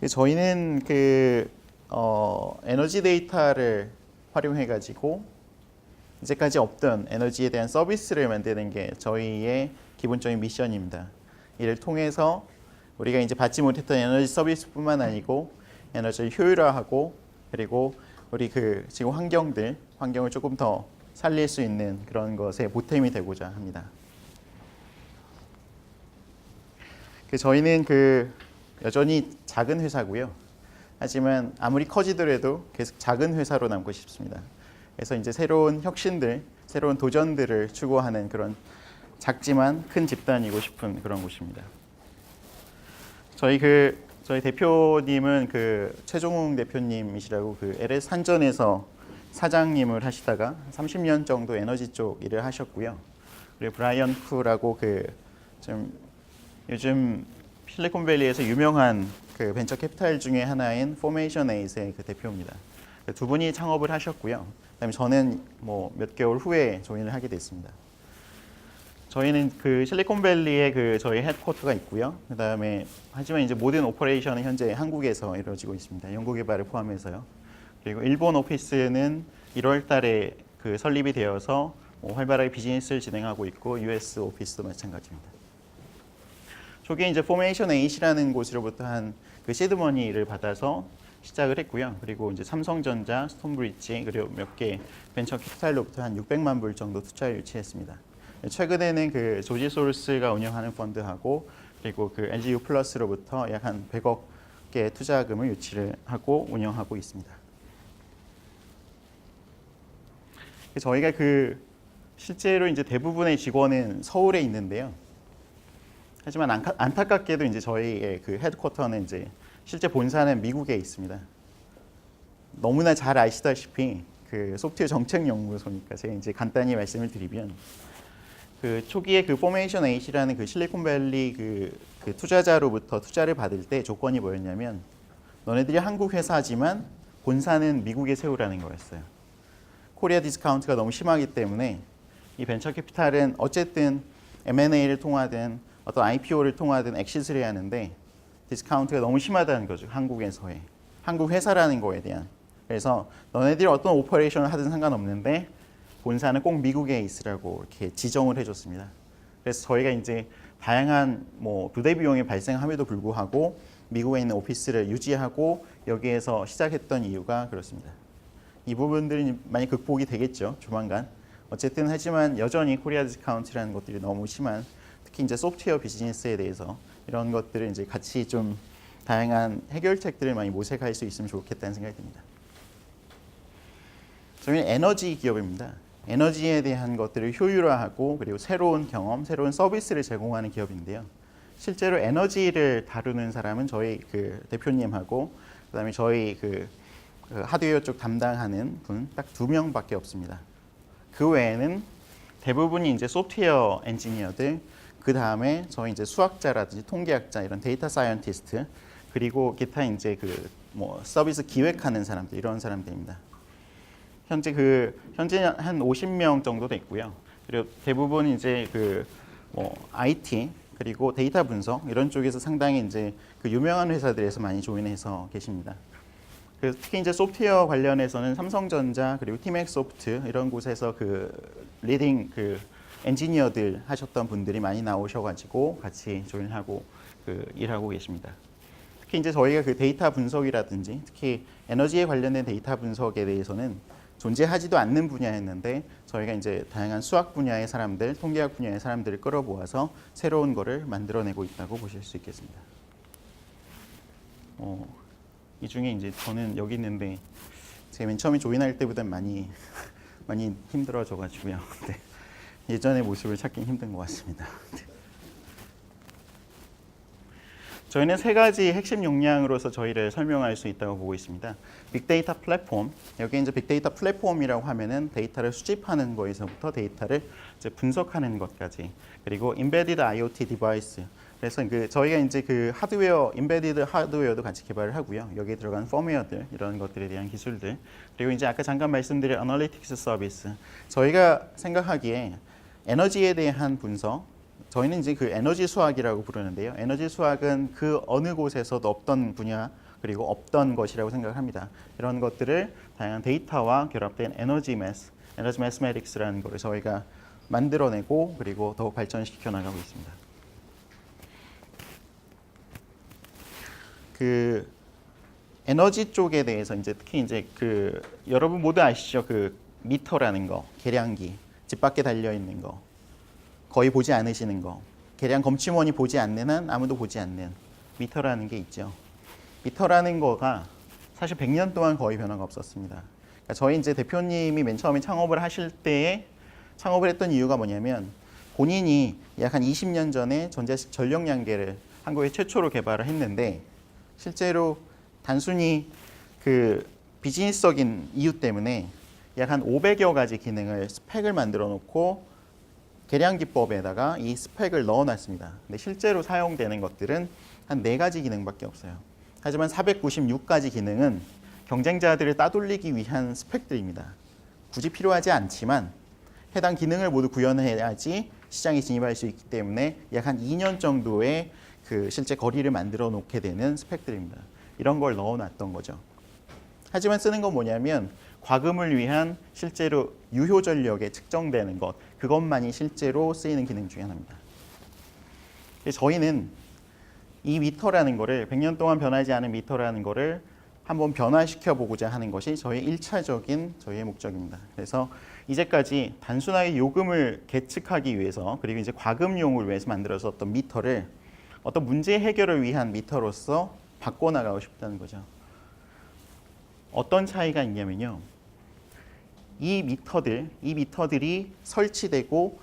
저희는 에너지 데이터를 활용해 가지고 이제까지 없던 에너지에 대한 서비스를 만드는 게 저희의 기본적인 미션입니다. 이를 통해서 우리가 이제 받지 못했던 에너지 서비스뿐만 아니고 에너지를 효율화하고 그리고 우리 지금 환경을 조금 더 살릴 수 있는 그런 것에 보탬이 되고자 합니다. 저희는 여전히 작은 회사고요. 하지만 아무리 커지더라도 계속 작은 회사로 남고 싶습니다. 그래서 이제 새로운 혁신들, 새로운 도전들을 추구하는 그런 작지만 큰 집단이고 싶은 그런 곳입니다. 저희 대표님은 최종웅 대표님이시라고 LS 한전에서 사장님을 하시다가 30년 정도 에너지 쪽 일을 하셨고요. 그리고 브라이언 쿠라고 좀 요즘 실리콘밸리에서 유명한 벤처 캐피탈 중에 하나인 포메이션 에잇의 대표입니다. 두 분이 창업을 하셨고요. 그다음에 저는 몇 개월 후에 조인을 하게 됐습니다. 저희는 실리콘밸리에 저희 헤드쿼터가 있고요. 그다음에 하지만 이제 모든 오퍼레이션은 현재 한국에서 이루어지고 있습니다. 연구개발을 포함해서요. 그리고 일본 오피스는 1월 달에 설립이 되어서 활발하게 비즈니스를 진행하고 있고 US 오피스도 마찬가지입니다. 초기에 이제 포메이션 에잇이라는 곳으로부터 한 시드머니를 받아서 시작을 했고요. 그리고 이제 삼성전자, 스톤브리지 그리고 몇 개 벤처 캐피탈로부터 한 600만 불 정도 투자를 유치했습니다. 최근에는 조지 소르스가 운영하는 펀드하고 그리고 LG U 플러스로부터 약 한 100억 개 투자금을 유치를 하고 운영하고 있습니다. 저희가 실제로 이제 대부분의 직원은 서울에 있는데요. 하지만 안타깝게도 이제 저희의 헤드쿼터는 이제 실제 본사는 미국에 있습니다. 너무나 잘 아시다시피 소프트웨어 정책 연구소니까 제가 이제 간단히 말씀을 드리면 초기에 포메이션 에잇이라는 실리콘밸리 투자자로부터 투자를 받을 때 조건이 뭐였냐면 너네들이 한국 회사지만 본사는 미국에 세우라는 거였어요. 코리아 디스카운트가 너무 심하기 때문에 이 벤처 캐피탈은 어쨌든 M&A를 통하든 어떤 IPO를 통하든 엑시트를 해야 하는데 디스카운트가 너무 심하다는 거죠. 한국에서의. 한국 회사라는 거에 대한. 그래서 너네들이 어떤 오퍼레이션을 하든 상관없는데 본사는 꼭 미국에 있으라고 이렇게 지정을 해줬습니다. 그래서 저희가 이제 다양한 부대 비용이 발생함에도 불구하고 미국에 있는 오피스를 유지하고 여기에서 시작했던 이유가 그렇습니다. 이 부분들이 많이 극복이 되겠죠. 조만간. 어쨌든 하지만 여전히 코리아 디스카운트라는 것들이 너무 심한 특히 이제 소프트웨어 비즈니스에 대해서 이런 것들을 이제 같이 좀 다양한 해결책들을 많이 모색할 수 있으면 좋겠다는 생각이 듭니다. 저희는 에너지 기업입니다. 에너지에 대한 것들을 효율화하고 그리고 새로운 경험, 새로운 서비스를 제공하는 기업인데요. 실제로 에너지를 다루는 사람은 저희 대표님하고 그다음에 저희 하드웨어 쪽 담당하는 분 딱 2명밖에 없습니다. 그 외에는 대부분이 이제 소프트웨어 엔지니어들, 그 다음에 저희 이제 수학자라든지 통계학자 이런 데이터 사이언티스트 그리고 기타 이제 서비스 기획하는 사람들 이런 사람들입니다. 현재 한 50명 정도 됐고요. 그리고 대부분 이제 IT 그리고 데이터 분석 이런 쪽에서 상당히 이제 유명한 회사들에서 많이 조인해서 계십니다. 특히 이제 소프트웨어 관련해서는 삼성전자 그리고 티맥소프트 이런 곳에서 리딩 엔지니어들 하셨던 분들이 많이 나오셔가지고 같이 조인하고 일하고 계십니다. 특히 이제 저희가 데이터 분석이라든지 특히 에너지에 관련된 데이터 분석에 대해서는 존재하지도 않는 분야였는데 저희가 이제 다양한 수학 분야의 사람들, 통계학 분야의 사람들을 끌어모아서 새로운 거를 만들어내고 있다고 보실 수 있겠습니다. 이 중에 이제 저는 여기 있는데 제가 맨 처음에 조인할 때보다 많이 힘들어져가지고요. 네. 예전의 모습을 찾긴 힘든 것 같습니다. 저희는 3가지 핵심 역량으로서 저희를 설명할 수 있다고 보고 있습니다. 빅데이터 플랫폼, 여기 이제 빅데이터 플랫폼이라고 하면은 데이터를 수집하는 거에서부터 데이터를 이제 분석하는 것까지, 그리고 인베디드 IoT 디바이스. 그래서 저희가 이제 하드웨어, 인베디드 하드웨어도 같이 개발을 하고요. 여기에 들어간 펌웨어들 이런 것들에 대한 기술들, 그리고 이제 아까 잠깐 말씀드린 어널리틱스 서비스. 저희가 생각하기에 에너지에 대한 분석, 저희는 이제 에너지 수학이라고 부르는데요. 에너지 수학은 어느 곳에서도 없던 분야, 그리고 없던 것이라고 생각을 합니다. 이런 것들을 다양한 데이터와 결합된 에너지 매스매틱스라는 것을 저희가 만들어내고 그리고 더욱 발전시켜 나가고 있습니다. 그 에너지 쪽에 대해서 이제 특히 이제 그 여러분 모두 아시죠? 그 미터라는 거, 계량기, 집 밖에 달려 있는 거, 거의 보지 않으시는 거, 계량 검침원이 보지 않는 한 아무도 보지 않는 미터라는 게 있죠. 미터라는 거가 사실 100년 동안 거의 변화가 없었습니다. 그러니까 저희 이제 대표님이 맨 처음에 창업을 하실 때에 창업을 했던 이유가 뭐냐면 본인이 약 한 20년 전에 전자식 전력량계를 한국에 최초로 개발을 했는데 실제로 단순히 그 비즈니스적인 이유 때문에 약 한 500여 가지 기능을 스펙을 만들어 놓고 계량 기법에다가 이 스펙을 넣어 놨습니다. 근데 실제로 사용되는 것들은 한 4가지 기능밖에 없어요. 하지만 496가지 기능은 경쟁자들을 따돌리기 위한 스펙들입니다. 굳이 필요하지 않지만 해당 기능을 모두 구현해야지 시장에 진입할 수 있기 때문에 약 한 2년 정도의 그 실제 거리를 만들어 놓게 되는 스펙들입니다. 이런 걸 넣어 놨던 거죠. 하지만 쓰는 건 뭐냐면 과금을 위한 실제로 유효 전력에 측정되는 것, 그것만이 실제로 쓰이는 기능 중에 하나입니다. 저희는 이 미터라는 거를 100년 동안 변하지 않은 미터라는 거를 한번 변화시켜 보고자 하는 것이 저희 1차적인 저희의 목적입니다. 그래서 이제까지 단순하게 요금을 계측하기 위해서 그리고 이제 과금용을 위해서 만들어졌던 미터를 어떤 문제 해결을 위한 미터로서 바꿔나가고 싶다는 거죠. 어떤 차이가 있냐면요. 이 미터들이 설치되고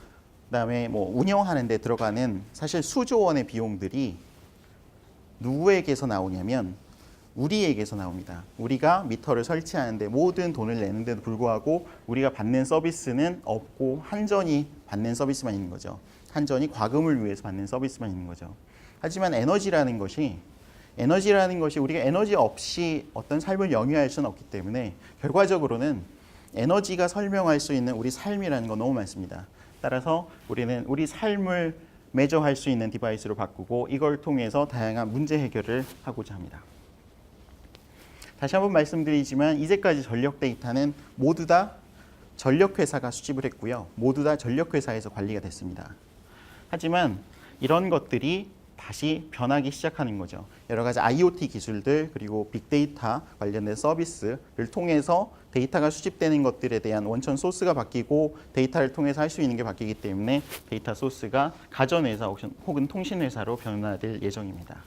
그다음에 뭐 운영하는 데 들어가는 사실 수조 원의 비용들이 누구에게서 나오냐면 우리에게서 나옵니다. 우리가 미터를 설치하는데 모든 돈을 내는데도 불구하고 우리가 받는 서비스는 없고 한전이 받는 서비스만 있는 거죠. 한전이 과금을 위해서 받는 서비스만 있는 거죠. 하지만 에너지라는 것이 우리가 에너지 없이 어떤 삶을 영위할 수는 없기 때문에 결과적으로는 에너지가 설명할 수 있는 우리 삶이라는 건 너무 많습니다. 따라서 우리는 우리 삶을 매저할 수 있는 디바이스로 바꾸고 이걸 통해서 다양한 문제 해결을 하고자 합니다. 다시 한번 말씀드리지만 이제까지 전력 데이터는 모두 다 전력회사가 수집을 했고요. 모두 다 전력회사에서 관리가 됐습니다. 하지만 이런 것들이 다시 변하기 시작하는 거죠. 여러 가지 IoT 기술들 그리고 빅데이터 관련된 서비스를 통해서 데이터가 수집되는 것들에 대한 원천 소스가 바뀌고 데이터를 통해서 할 수 있는 게 바뀌기 때문에 데이터 소스가 가전회사 혹은 통신회사로 변화될 예정입니다.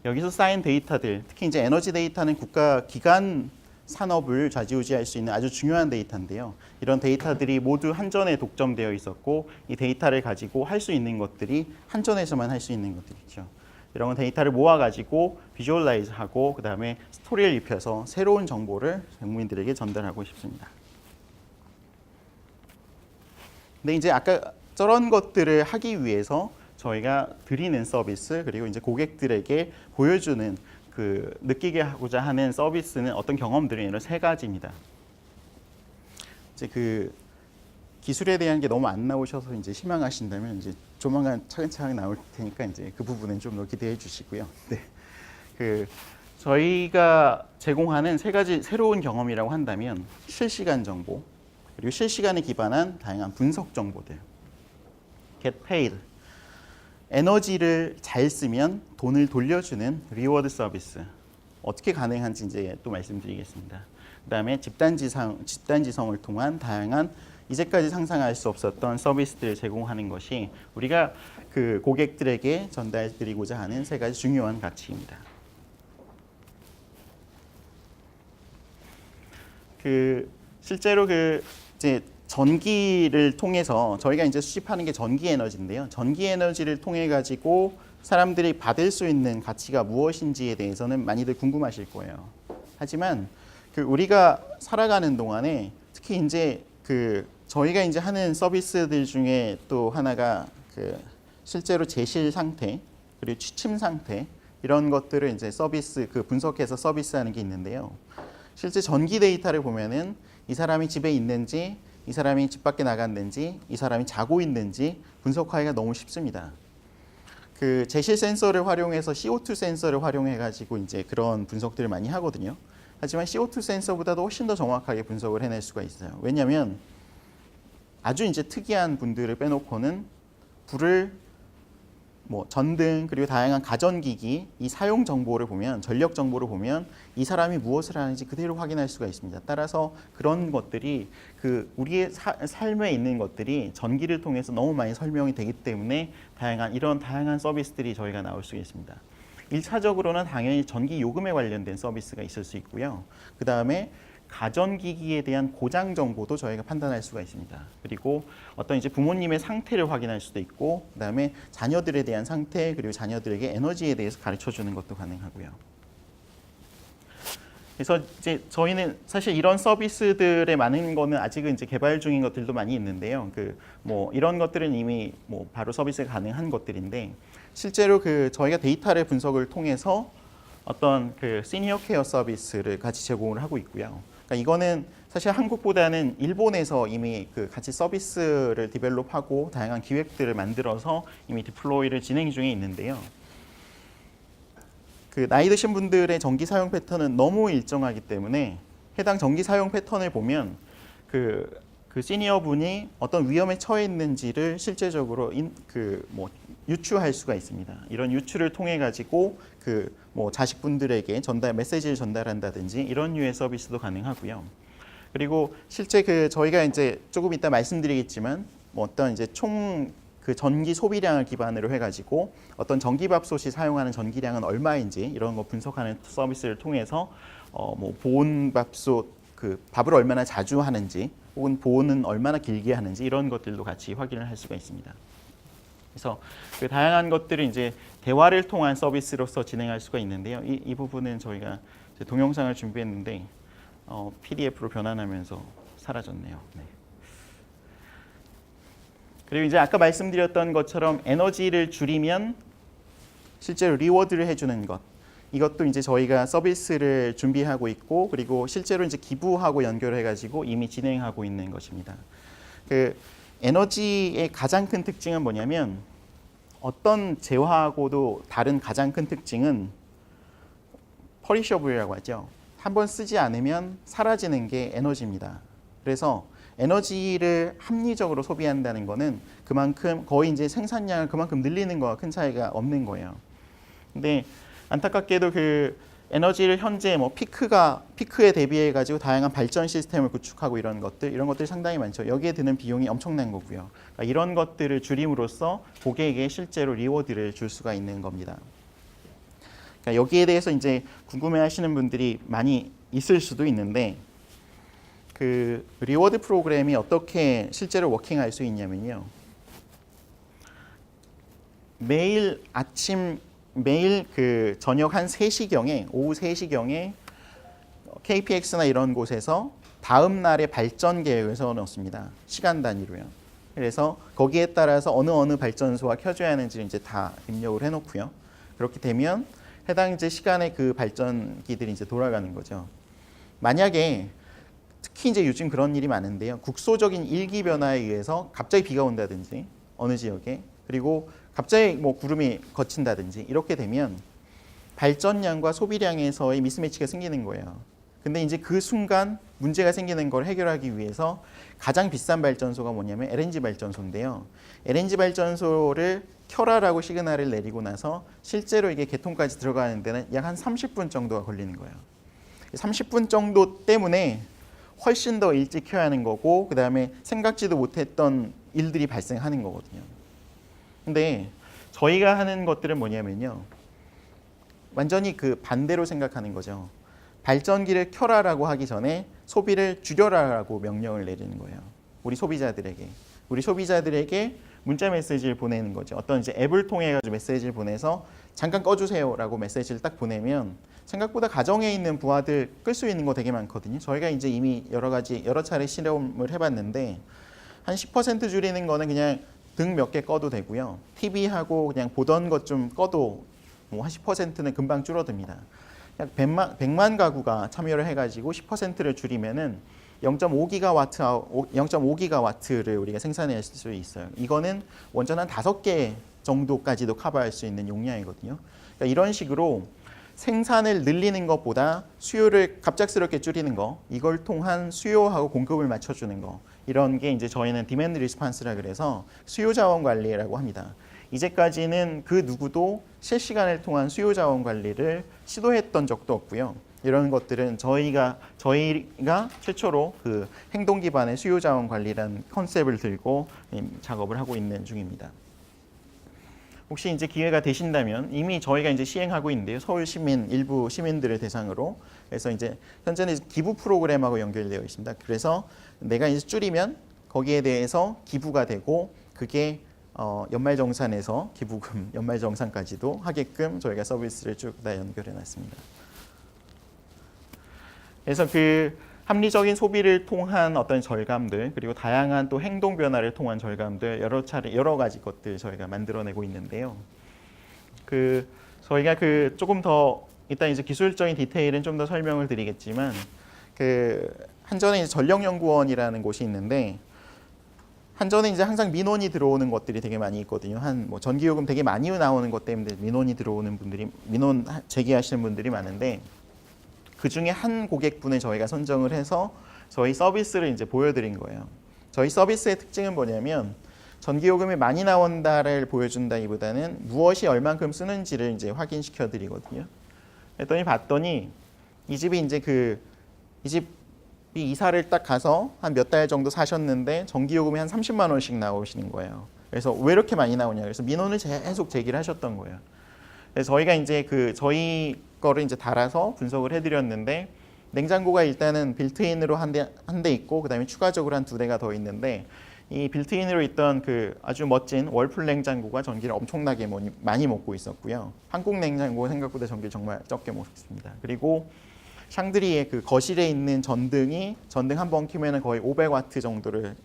여기서 쌓인 데이터들, 특히 이제 에너지 데이터는 국가 기관 산업을 좌지우지할 수 있는 아주 중요한 데이터인데요. 이런 데이터들이 모두 한전에 독점되어 있었고 이 데이터를 가지고 할 수 있는 것들이 한전에서만 할 수 있는 것들이죠. 이런 데이터를 모아가지고 비주얼라이즈하고 그 다음에 스토리를 입혀서 새로운 정보를 국민들에게 전달하고 싶습니다. 근데 이제 아까 저런 것들을 하기 위해서 저희가 드리는 서비스 그리고 이제 고객들에게 보여주는 그 느끼게 하고자 하는 서비스는 어떤 경험들이 이런 3가지입니다. 이제 그 기술에 대한 게 너무 안 나오셔서 이제 실망하신다면 이제 조만간 차근차근 나올 테니까 이제 그 부분은 좀 더 기대해 주시고요. 네. 그 저희가 제공하는 3가지 새로운 경험이라고 한다면 실시간 정보 그리고 실시간에 기반한 다양한 분석 정보들, get paid, 에너지를 잘 쓰면 돈을 돌려주는 리워드 서비스 어떻게 가능한지 이제 또 말씀드리겠습니다. 그다음에 집단지성을 통한 다양한 이제까지 상상할 수 없었던 서비스들을 제공하는 것이 우리가 그 고객들에게 전달드리고자 하는 3가지 중요한 가치입니다. 그 실제로 그 이제 전기를 통해서 저희가 이제 수집하는 게 전기 에너지인데요. 전기 에너지를 통해 가지고 사람들이 받을 수 있는 가치가 무엇인지에 대해서는 많이들 궁금하실 거예요. 하지만 그 우리가 살아가는 동안에 특히 이제 그 저희가 이제 하는 서비스들 중에 또 하나가 그 실제로 제실 상태 그리고 취침 상태 이런 것들을 이제 서비스 그 분석해서 서비스하는 게 있는데요. 실제 전기 데이터를 보면은 이 사람이 집에 있는지 이 사람이 집 밖에 나갔는지 이 사람이 자고 있는지 분석하기가 너무 쉽습니다. 그 제실 센서를 활용해서 CO2 센서를 활용해 가지고 이제 그런 분석들을 많이 하거든요. 하지만 CO2 센서보다도 훨씬 더 정확하게 분석을 해낼 수가 있어요. 왜냐하면 아주 이제 특이한 분들을 빼놓고는 불을 뭐 전등 그리고 다양한 가전기기 이 사용 정보를 보면 전력 정보를 보면 이 사람이 무엇을 하는지 그대로 확인할 수가 있습니다. 따라서 그런 것들이 그 우리의 삶에 있는 것들이 전기를 통해서 너무 많이 설명이 되기 때문에 이런 다양한 서비스들이 저희가 나올 수 있습니다. 1차적으로는 당연히 전기 요금에 관련된 서비스가 있을 수 있고요. 그 다음에 가전기기에 대한 고장 정보도 저희가 판단할 수가 있습니다. 그리고 어떤 이제 부모님의 상태를 확인할 수도 있고, 그다음에 자녀들에 대한 상태 그리고 자녀들에게 에너지에 대해서 가르쳐 주는 것도 가능하고요. 그래서 이제 저희는 사실 이런 서비스들의 많은 거는 아직은 이제 개발 중인 것들도 많이 있는데요. 그 뭐 이런 것들은 이미 뭐 바로 서비스가 가능한 것들인데 실제로 그 저희가 데이터를 분석을 통해서 어떤 그 시니어 케어 서비스를 같이 제공을 하고 있고요. 그러니까 이거는 사실 한국보다는 일본에서 이미 그 같이 서비스를 디벨롭하고 다양한 기획들을 만들어서 이미 디플로이를 진행 중에 있는데요. 그 나이 드신 분들의 전기 사용 패턴은 너무 일정하기 때문에 해당 전기 사용 패턴을 보면 그 시니어 분이 어떤 위험에 처해 있는지를 실제적으로 유추할 수가 있습니다. 이런 유추를 통해 가지고 그 뭐 자식분들에게 메시지를 전달한다든지 이런 류의 서비스도 가능하고요. 그리고 실제 그 저희가 이제 조금 이따 말씀드리겠지만 뭐 어떤 이제 총 그 전기 소비량을 기반으로 해가지고 어떤 전기밥솥이 사용하는 전기량은 얼마인지 이런 거 분석하는 서비스를 통해서 뭐 보온밥솥 그 밥을 얼마나 자주 하는지 혹은 보온은 얼마나 길게 하는지 이런 것들도 같이 확인을 할 수가 있습니다. 그래서 그 다양한 것들을 이제 대화를 통한 서비스로서 진행할 수가 있는데요. 이 부분은 저희가 동영상을 준비했는데 PDF로 변환하면서 사라졌네요. 네. 그리고 이제 아까 말씀드렸던 것처럼 에너지를 줄이면 실제로 리워드를 해주는 것. 이것도 이제 저희가 서비스를 준비하고 있고 그리고 실제로 이제 기부하고 연결해가지고 이미 진행하고 있는 것입니다. 그 에너지의 가장 큰 특징은 뭐냐면 어떤 재화하고도 다른 가장 큰 특징은 퍼리셔블이라고 하죠. 한번 쓰지 않으면 사라지는 게 에너지입니다. 그래서 에너지를 합리적으로 소비한다는 거는 그만큼 거의 이제 생산량을 그만큼 늘리는 거와 큰 차이가 없는 거예요. 근데 안타깝게도 그 에너지를 현재 뭐 피크에 대비해 가지고 다양한 발전 시스템을 구축하고 이런 것들이 상당히 많죠. 여기에 드는 비용이 엄청난 거고요. 그러니까 이런 것들을 줄임으로써 고객에게 실제로 리워드를 줄 수가 있는 겁니다. 그러니까 여기에 대해서 이제 궁금해하시는 분들이 많이 있을 수도 있는데 그 리워드 프로그램이 어떻게 실제로 워킹할 수 있냐면요. 매일 그 저녁 한 3시경에 오후 3시경에 KPX나 이런 곳에서 다음 날의 발전 계획을 세워놓습니다. 시간 단위로요. 그래서 거기에 따라서 어느 발전소가 켜져야 하는지를 이제 다 입력을 해놓고요. 그렇게 되면 해당 이제 시간에 그 발전기들이 이제 돌아가는 거죠. 만약에 특히 이제 요즘 그런 일이 많은데요. 국소적인 일기 변화에 의해서 갑자기 비가 온다든지 어느 지역에 그리고 갑자기 뭐 구름이 걷힌다든지 이렇게 되면 발전량과 소비량에서의 미스매치가 생기는 거예요. 근데 이제 그 순간 문제가 생기는 걸 해결하기 위해서 가장 비싼 발전소가 뭐냐면 LNG 발전소인데요. LNG 발전소를 켜라라고 시그널을 내리고 나서 실제로 이게 개통까지 들어가는 데는 약 한 30분 정도가 걸리는 거예요. 30분 정도 때문에 훨씬 더 일찍 켜야 하는 거고 그 다음에 생각지도 못했던 일들이 발생하는 거거든요. 근데 저희가 하는 것들은 뭐냐면요. 완전히 그 반대로 생각하는 거죠. 발전기를 켜라라고 하기 전에 소비를 줄여라라고 명령을 내리는 거예요. 우리 소비자들에게 문자 메시지를 보내는 거죠. 어떤 이제 앱을 통해 가지고 메시지를 보내서 잠깐 꺼주세요라고 메시지를 딱 보내면 생각보다 가정에 있는 부하들 끌 수 있는 거 되게 많거든요. 저희가 이제 이미 여러 차례 실험을 해봤는데 한 10% 줄이는 거는 그냥 등 몇 개 꺼도 되고요. TV하고 그냥 보던 것 좀 꺼도 뭐 한 10%는 금방 줄어듭니다. 약 100만 가구가 참여를 해가지고 10%를 줄이면은 0.5기가와트 0.5기가와트를 우리가 생산할 수 있어요. 이거는 원전 한 5개 정도까지도 커버할 수 있는 용량이거든요. 그러니까 이런 식으로 생산을 늘리는 것보다 수요를 갑작스럽게 줄이는 거, 이걸 통한 수요하고 공급을 맞춰주는 거, 이런 게 이제 저희는 디맨드 리스폰스라 그래서 수요 자원 관리라고 합니다. 이제까지는 그 누구도 실시간을 통한 수요 자원 관리를 시도했던 적도 없고요. 이런 것들은 저희가 최초로 그 행동 기반의 수요 자원 관리라는 컨셉을 들고 작업을 하고 있는 중입니다. 혹시 이제 기회가 되신다면 이미 저희가 이제 시행하고 있는데요. 서울 시민 일부 시민들을 대상으로 그래서 이제 현재는 기부 프로그램하고 연결되어 있습니다. 그래서 내가 이제 줄이면 거기에 대해서 기부가 되고 그게 연말정산에서 기부금 연말정산까지도 하게끔 저희가 서비스를 쭉 다 연결해 놨습니다. 그래서 그 합리적인 소비를 통한 어떤 절감들 그리고 다양한 또 행동 변화를 통한 절감들 여러 가지 것들 저희가 만들어내고 있는데요. 그 저희가 그 조금 더 일단 이제 기술적인 디테일은 좀 더 설명을 드리겠지만 그 한전에 이제 전력연구원이라는 곳이 있는데 한전에 이제 항상 민원이 들어오는 것들이 되게 많이 있거든요. 뭐 전기요금 되게 많이 나오는 것 때문에 민원 제기하시는 분들이 많은데. 그 중에 한 고객분을 저희가 선정을 해서 저희 서비스를 이제 보여드린 거예요. 저희 서비스의 특징은 뭐냐면 전기요금이 많이 나온다를 보여준다기보다는 무엇이 얼만큼 쓰는지를 이제 확인시켜 드리거든요. 봤더니 이 집이 이제 이 집이 이사를 딱 가서 한 몇 달 정도 사셨는데 전기요금이 한 30만 원씩 나오시는 거예요. 그래서 왜 이렇게 많이 나오냐? 그래서 민원을 계속 제기를 하셨던 거예요. 그래서 저희가 이제 저희 거를 이제 달아서 분석을 해드렸는데 냉장고가 일단은 빌트인으로 한 대 있고 그다음에 추가적으로 한 2대가 더 있는데 이 빌트인으로 있던 그 아주 멋진 월풀 냉장고가 전기를 엄청나게 많이 먹고 있었고요. 한국 냉장고 생각보다 전기를 정말 적게 먹습니다. 그리고 샹드리의 그 거실에 있는 전등 한 번 켜면 거의 500와트 정도를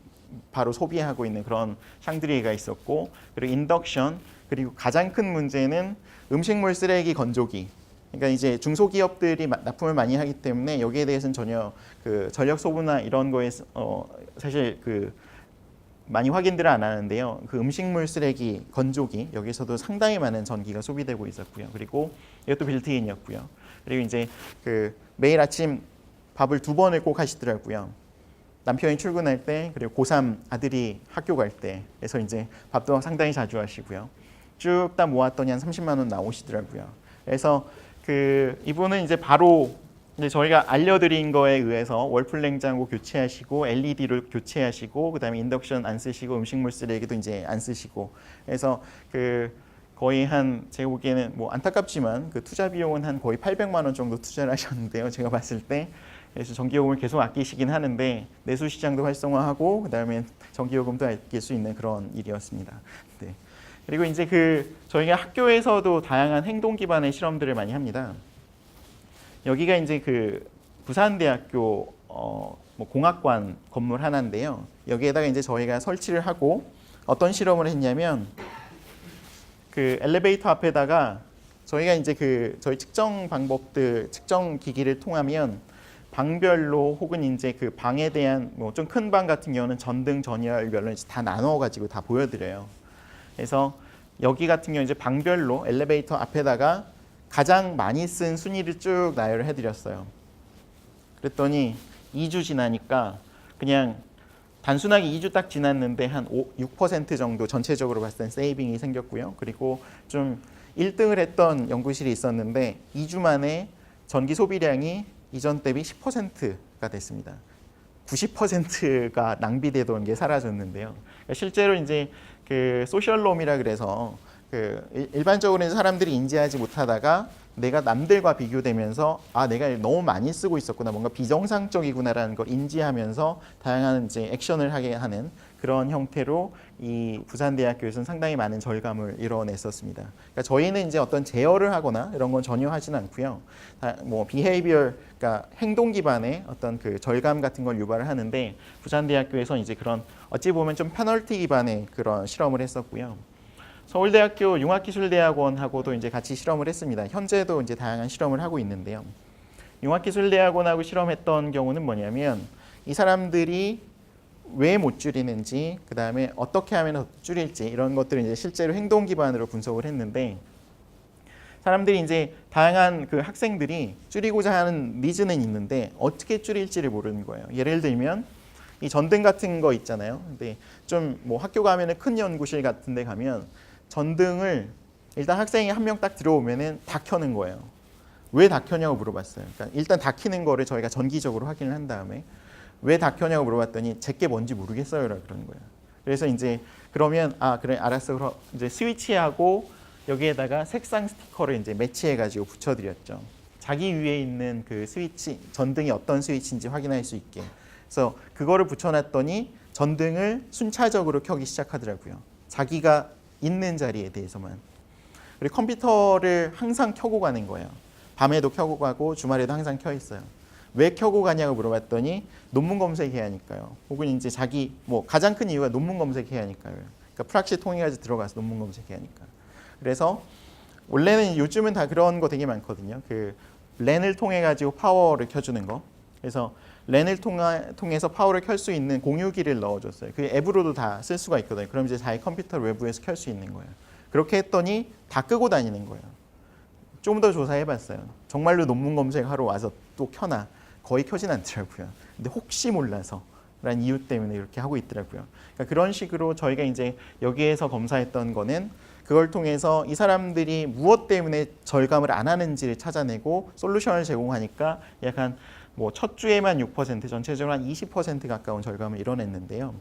바로 소비하고 있는 그런 샹드리에가 있었고 그리고 인덕션 그리고 가장 큰 문제는 음식물 쓰레기 건조기. 그러니까 이제 중소기업들이 납품을 많이 하기 때문에 여기에 대해서는 전혀 그 전력 소비나 이런 거에 사실 그 많이 확인들을 안 하는데요. 그 음식물 쓰레기 건조기 여기서도 상당히 많은 전기가 소비되고 있었고요. 그리고 이것도 빌트인이었고요. 그리고 이제 그 매일 아침 밥을 2번을 꼭 하시더라고요. 남편이 출근할 때 그리고 고3 아들이 학교 갈 때 그래서 이제 밥도 상당히 자주 하시고요. 쭉 다 모았더니 한 30만 원 나오시더라고요. 그래서 그 이분은 이제 바로 이제 저희가 알려드린 거에 의해서 월풀 냉장고 교체하시고 LED로 교체하시고 그다음에 인덕션 안 쓰시고 음식물 쓰레기도 이제 안 쓰시고 그래서 그 거의 제가 보기에는 뭐 안타깝지만 그 투자 비용은 한 거의 800만 원 정도 투자를 하셨는데요. 제가 봤을 때 그래서 전기요금을 계속 아끼시긴 하는데 내수 시장도 활성화하고 그다음에 전기요금도 아낄 수 있는 그런 일이었습니다. 네. 그리고 이제 저희가 학교에서도 다양한 행동 기반의 실험들을 많이 합니다. 여기가 이제 부산대학교 뭐 공학관 건물 하나인데요. 여기에다가 이제 저희가 설치를 하고 어떤 실험을 했냐면 엘리베이터 앞에다가 저희가 이제 저희 측정 기기를 통하면 방별로 혹은 이제 방에 대한 뭐 좀 큰 방 같은 경우는 전등 전열별로 다 나눠가지고 다 보여드려요. 그래서 여기 같은 경우 이제 방별로 엘리베이터 앞에다가 가장 많이 쓴 순위를 쭉 나열을 해드렸어요. 그랬더니 2주 지나니까 그냥 단순하게 2주 딱 지났는데 한 6% 정도 전체적으로 봤을 땐 세이빙이 생겼고요. 그리고 좀 1등을 했던 연구실이 있었는데 2주 만에 전기 소비량이 이전 대비 10%가 됐습니다. 90%가 낭비되던 게 사라졌는데요. 실제로 이제 소셜롬이라 그래서 일반적으로 이제 사람들이 인지하지 못하다가 내가 남들과 비교되면서 내가 너무 많이 쓰고 있었구나, 뭔가 비정상적이구나라는 걸 인지하면서 다양한 이제 액션을 하게 하는 그런 형태로 이 부산대학교에서는 상당히 많은 절감을 이뤄냈었습니다. 그러니까 저희는 이제 어떤 제어를 하거나 이런 건 전혀 하진 않고요. 뭐 비헤이비얼, 그러니까 행동 기반의 어떤 절감 같은 걸 유발을 하는데 부산대학교에서 이제 그런 어찌 보면 좀 페널티 기반의 그런 실험을 했었고요. 서울대학교 융합기술대학원하고도 이제 같이 실험을 했습니다. 현재도 이제 다양한 실험을 하고 있는데요. 융합기술대학원하고 실험했던 경우는 뭐냐면 이 사람들이 왜 못 줄이는지, 그 다음에 어떻게 하면 더 줄일지 이런 것들을 이제 실제로 행동 기반으로 분석을 했는데 사람들이 이제 다양한 그 학생들이 줄이고자 하는 니즈는 있는데 어떻게 줄일지를 모르는 거예요. 예를 들면 이 전등 같은 거 있잖아요. 근데 좀 뭐 학교 가면은 큰 연구실 같은 데 가면 전등을 일단 학생이 한 명 딱 들어오면은 다 켜는 거예요. 왜 다 켜냐고 물어봤어요. 그러니까 일단 다 켜는 거를 저희가 전기적으로 확인을 한 다음에 왜 다 켜냐고 물어봤더니 제게 뭔지 모르겠어요라 그러는 거예요. 그래서 이제 그러면 아 그래 알았어. 그럼 이제 스위치하고 여기에다가 색상 스티커를 이제 매치해 가지고 붙여드렸죠. 자기 위에 있는 그 스위치 전등이 어떤 스위치인지 확인할 수 있게. 그래서 그거를 붙여놨더니 전등을 순차적으로 켜기 시작하더라고요. 자기가 있는 자리에 대해서만. 그리고 컴퓨터를 항상 켜고 가는 거예요. 밤에도 켜고 가고 주말에도 항상 켜 있어요. 왜 켜고 가냐고 물어봤더니 논문 검색해야 하니까요. 혹은 이제 자기 뭐 가장 큰 이유가 논문 검색해야 하니까요. 그러니까 프락시 통해 가지고 들어가서 논문 검색해야 하니까. 그래서 원래는 요즘은 다 그런 거 되게 많거든요. 그 랜을 통해 가지고 파워를 켜주는 거. 그래서 랜을 통해서 파워를 켤 수 있는 공유기를 넣어줬어요. 그 앱으로도 다 쓸 수가 있거든요. 그럼 이제 자기 컴퓨터 외부에서 켤 수 있는 거예요. 그렇게 했더니 다 끄고 다니는 거예요. 좀 더 조사해봤어요. 정말로 논문 검색하러 와서 또 켜나 거의 켜진 않더라고요. 근데 혹시 몰라서 라는 이유 때문에 이렇게 하고 있더라고요. 그러니까 그런 식으로 저희가 이제 여기에서 검사했던 거는 그걸 통해서 이 사람들이 무엇 때문에 절감을 안 하는지를 찾아내고 솔루션을 제공하니까 약간 뭐 첫 주에만 6%, 전체적으로 한 20% 가까운 절감을 이뤄냈는데요.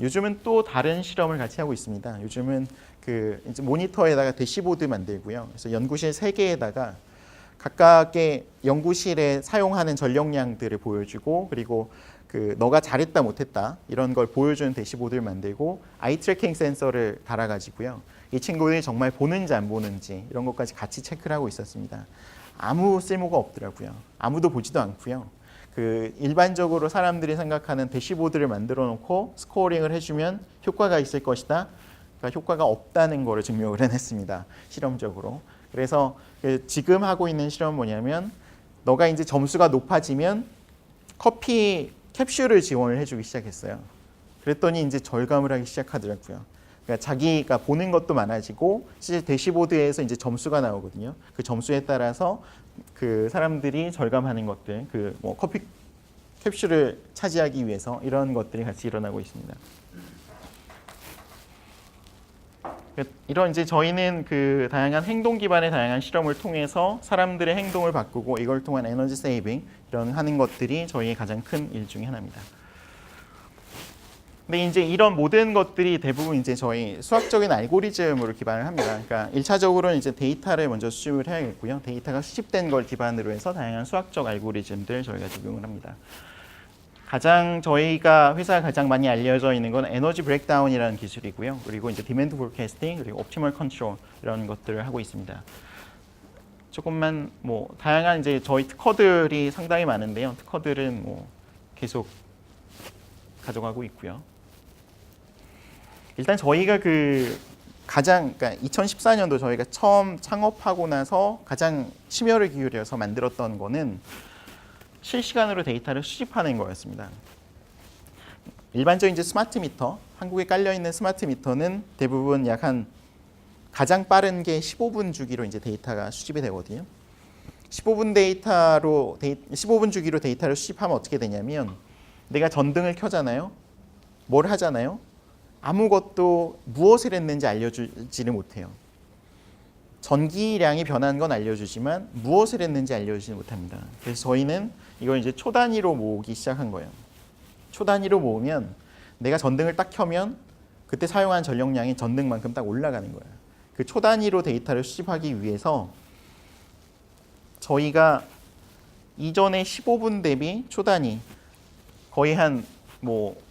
요즘은 또 다른 실험을 같이 하고 있습니다. 요즘은 그 이제 모니터에다가 대시보드 만들고요. 그래서 연구실 3개에다가 각각의 연구실에 사용하는 전력량들을 보여주고 그리고 그 너가 잘했다 못했다 이런 걸 보여주는 대시보드를 만들고 아이 트래킹 센서를 달아가지고요. 이 친구들이 정말 보는지 안 보는지 이런 것까지 같이 체크를 하고 있었습니다. 아무 쓸모가 없더라고요. 아무도 보지도 않고요. 그 일반적으로 사람들이 생각하는 대시보드를 만들어 놓고 스코어링을 해주면 효과가 있을 것이다. 그러니까 효과가 없다는 거를 증명을 해냈습니다. 실험적으로. 그래서 지금 하고 있는 실험은 뭐냐면 너가 이제 점수가 높아지면 커피 캡슐을 지원을 해주기 시작했어요. 그랬더니 이제 절감을 하기 시작하더라고요. 그러니까 자기가 보는 것도 많아지고 실제 대시보드에서 이제 점수가 나오거든요. 그 점수에 따라서 그 사람들이 절감하는 것들, 그 뭐 커피 캡슐을 차지하기 위해서 이런 것들이 같이 일어나고 있습니다. 이런 이제 저희는 그 다양한 행동 기반의 다양한 실험을 통해서 사람들의 행동을 바꾸고 이걸 통한 에너지 세이빙 이런 하는 것들이 저희의 가장 큰 일 중에 하나입니다. 근데 이제 이런 모든 것들이 대부분 이제 저희 수학적인 알고리즘으로 기반을 합니다. 그러니까 1차적으로는 이제 데이터를 먼저 수집을 해야겠고요. 데이터가 수집된 걸 기반으로 해서 다양한 수학적 알고리즘들 저희가 적용을 합니다. 가장 저희가 회사가 가장 많이 알려져 있는 건 에너지 브레이크다운이라는 기술이고요. 그리고 이제 디맨드 포캐스팅 그리고 옵티멀 컨트롤 이런 것들을 하고 있습니다. 조금만 뭐 다양한 이제 저희 특허들이 상당히 많은데요. 특허들은 뭐 계속 가져가고 있고요. 일단 저희가 그 가장 그러니까 2014년도 저희가 처음 창업하고 나서 가장 심혈을 기울여서 만들었던 거는 실시간으로 데이터를 수집하는 거였습니다. 일반적인 이제 스마트 미터, 한국에 깔려 있는 스마트 미터는 대부분 약 한 가장 빠른 게 15분 주기로 이제 데이터가 수집이 되거든요. 15분 주기로 데이터를 수집하면 어떻게 되냐면 내가 전등을 켜잖아요. 뭘 하잖아요. 아무것도 무엇을 했는지 알려주지는 못해요. 전기량이 변한 건 알려주지만 무엇을 했는지 알려주지 못합니다. 그래서 저희는 이걸 이제 초 단위로 모으기 시작한 거예요. 초 단위로 모으면 내가 전등을 딱 켜면 그때 사용한 전력량이 전등만큼 딱 올라가는 거예요. 그 초 단위로 데이터를 수집하기 위해서 저희가 이전에 15분 대비 초 단위 거의 한 뭐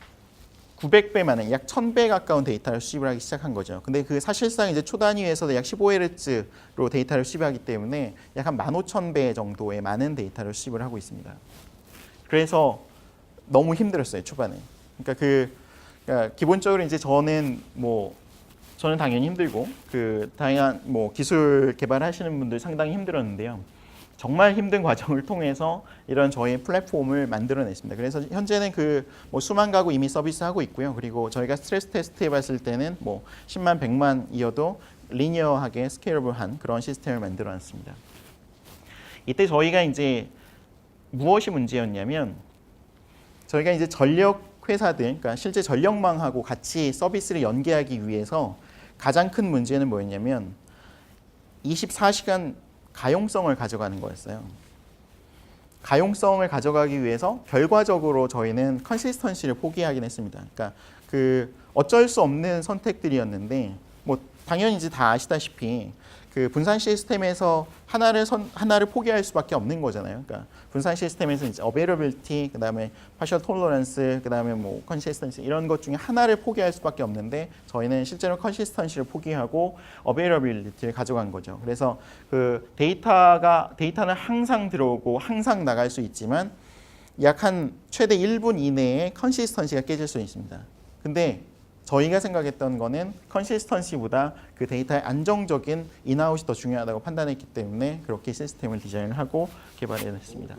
900배 많은 약 1000배 가까운 데이터를 수집을 하기 시작한 거죠. 근데 그 사실상 이제 초 단위에서도 약 15Hz로 데이터를 수집하기 때문에 약 한 15,000배 정도의 많은 데이터를 수집을 하고 있습니다. 그래서 너무 힘들었어요, 초반에. 그러니까 기본적으로 이제 저는 당연히 힘들고 그 다양한 뭐 기술 개발하시는 분들 상당히 힘들었는데요. 정말 힘든 과정을 통해서 이런 저희 플랫폼을 만들어냈습니다. 그래서 현재는 그 뭐 수만 가구 이미 서비스하고 있고요. 그리고 저희가 스트레스 테스트 해봤을 때는 뭐 10만, 100만이어도 리니어하게 스케일러블한 그런 시스템을 만들어놨습니다. 이때 저희가 이제 무엇이 문제였냐면 저희가 이제 전력 회사들, 그러니까 실제 전력망하고 같이 서비스를 연계하기 위해서 가장 큰 문제는 뭐였냐면 24시간 가용성을 가져가는 거였어요. 가용성을 가져가기 위해서 결과적으로 저희는 컨시스턴시를 포기하긴 했습니다. 그러니까 그 어쩔 수 없는 선택들이었는데 뭐 당연히 이제 다 아시다시피 그 분산 시스템에서 하나를 포기할 수밖에 없는 거잖아요. 그러니까 분산 시스템에서 이제 availability, 그다음에 partial tolerance, 그다음에 뭐 consistency 이런 것 중에 하나를 포기할 수밖에 없는데 저희는 실제로 consistency를 포기하고 availability를 가져간 거죠. 그래서 그 데이터는 항상 들어오고 항상 나갈 수 있지만 약 한 최대 1분 이내에 consistency가 깨질 수 있습니다. 근데 저희가 생각했던 거는 컨시스턴시보다 그 데이터의 안정적인 인아웃이 더 중요하다고 판단했기 때문에 그렇게 시스템을 디자인을 하고 개발해냈습니다.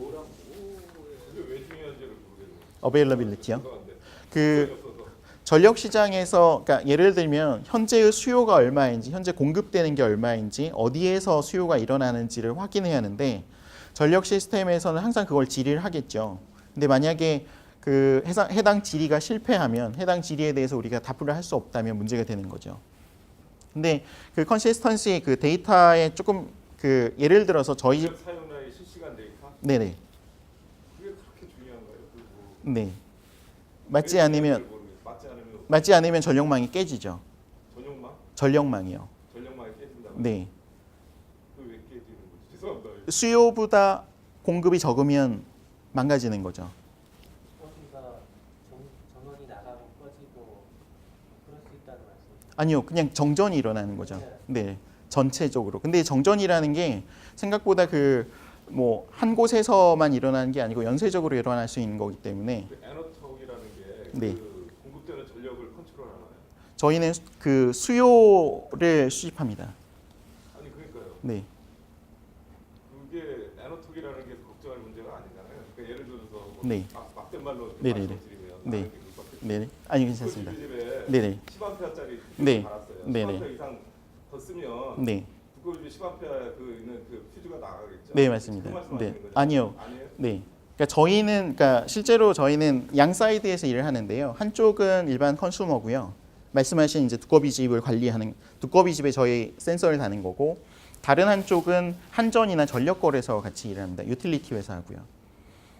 어베일러빌리티요. 그 전력 시장에서 그러니까 예를 들면 현재의 수요가 얼마인지, 현재 공급되는 게 얼마인지, 어디에서 수요가 일어나는지를 확인해야 하는데 전력 시스템에서는 항상 그걸 질의를 하겠죠. 근데 만약에 그 해당 질의가 실패하면 해당 질의에 대해서 우리가 답을 할 수 없다면 문제가 되는 거죠. 근데 그 컨시스턴시 그 데이터에 조금 그 예를 들어서 저희 집 사용자의 실시간 데이터? 네네. 그게 그렇게 중요한가요? 네. 맞지 않으면 전력망이 깨지죠. 전력망? 전력망이요. 전력망이 깨진다고? 네. 그 왜 깨지는 거지? 죄송합니다. 수요보다 공급이 적으면 망가지는 거죠. 전원이 나가고 꺼지고 그럴 수 있다는 말씀이시죠? 아니요, 그냥 정전이 일어나는 거죠. 네, 전체적으로. 근데 정전이라는 게 생각보다 그 뭐 한 곳에서만 일어나는 게 아니고 연쇄적으로 일어날 수 있는 거기 때문에. 그 에너톡이라는 게 네. 그 공급되는 전력을 컨트롤하나요? 저희는 그 수요를 수집합니다. 아니 그러니까요. 네, 그게 에너톡이라는 게 걱정할 문제가 아니잖아요. 그러니까 예를 들어서 뭐 네. 막된 말로 네네네. 말씀드리면 네. 네, 아니 괜찮습니다. 집에 네네. 10A짜리 네. 달았어요. 네네. 10A 이상 더 쓰면 네, 두꺼비 10A 그 있는 그 퓨즈가 나가겠죠. 네 맞습니다. 그 네, 말씀하시는 거죠? 아니요. 아니에요? 네. 그러니까 저희는 그러니까 실제로 저희는 양 사이드에서 일을 하는데요. 한쪽은 일반 컨슈머고요. 말씀하신 이제 두꺼비 집을 관리하는 두꺼비 집에 저희 센서를 다는 거고 다른 한쪽은 한전이나 전력 거래소 같이 일을 합니다. 유틸리티 회사하고요.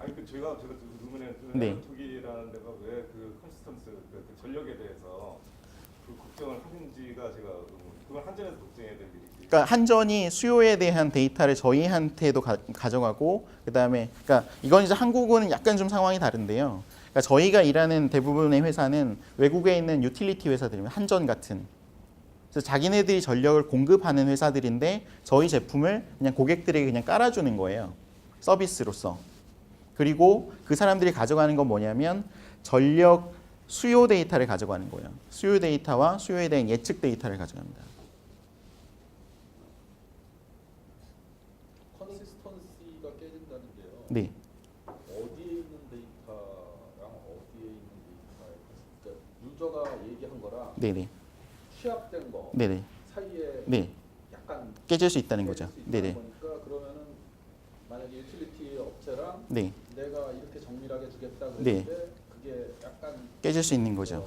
아니 그 제가 의문에 네. 에너톡이라는 데가 왜 그 컨시스턴스 그 전력에 대해서 그 걱정을 하는지가 제가 그건 한전에서 걱정해야 될 일이지. 그러니까 한전이 수요에 대한 데이터를 저희한테도 가져가고 그다음에 그러니까 이건 이제 한국은 약간 좀 상황이 다른데요. 그러니까 저희가 일하는 대부분의 회사는 외국에 있는 유틸리티 회사들이면 한전 같은 그래서 자기네들이 전력을 공급하는 회사들인데 저희 제품을 그냥 고객들에게 그냥 깔아주는 거예요. 서비스로서. 그리고 그 사람들이 가져가는 건 뭐냐면 전력 수요 데이터를 가져가는 거예요. 수요 데이터와 수요에 대한 예측 데이터를 가져갑니다. 컨시스턴시가 깨진다는 게요. 네. 어디에 있는 데이터랑 어디에 있는 데이터의 그러니까 유저가 얘기한 거랑 네네. 취합된 거 네네. 사이에 네. 약간 깨질 수 있다는 깨질 거죠. 수 있다는 네네. 거니까 그러면은 만약에 유틸리티 업체랑 네. 내가 이렇게 정밀하게 주겠다 네. 그랬는데 그게 약간 깨질 수 있는 거죠.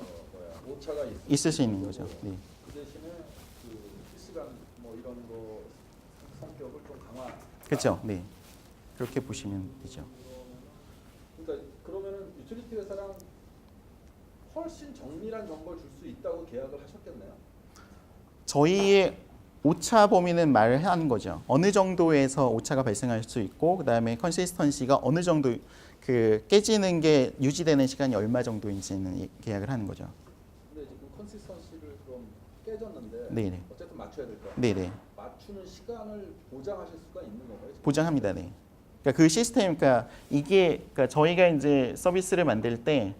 오차가 있을 수 있는 거죠. 네. 그 대신에 그 실시간 뭐 이런 거 성격을 좀 강화. 그렇죠. 네. 그렇게 보시면 되죠. 그러니까 그러면은 유틸리티 회사랑 훨씬 정밀한 정보를 줄 수 있다고 계약을 하셨겠네요. 저희의 오차 범위는 말을 하는 거죠. 어느 정도에서 오차가 발생할 수 있고 그다음에 컨시스턴시가 어느 정도 그 깨지는 게 유지되는 시간이 얼마 정도인지는 계약을 하는 거죠. 근데 지금 컨시스턴시를 그럼 깨졌는데 네네. 어쨌든 맞춰야 될 거. 네네. 맞추는 시간을 보장하실 수가 있는 건가요? 지금? 보장합니다. 네. 그러니까 그 시스템, 그러니까 이게 그러니까 저희가 이제 서비스를 만들 때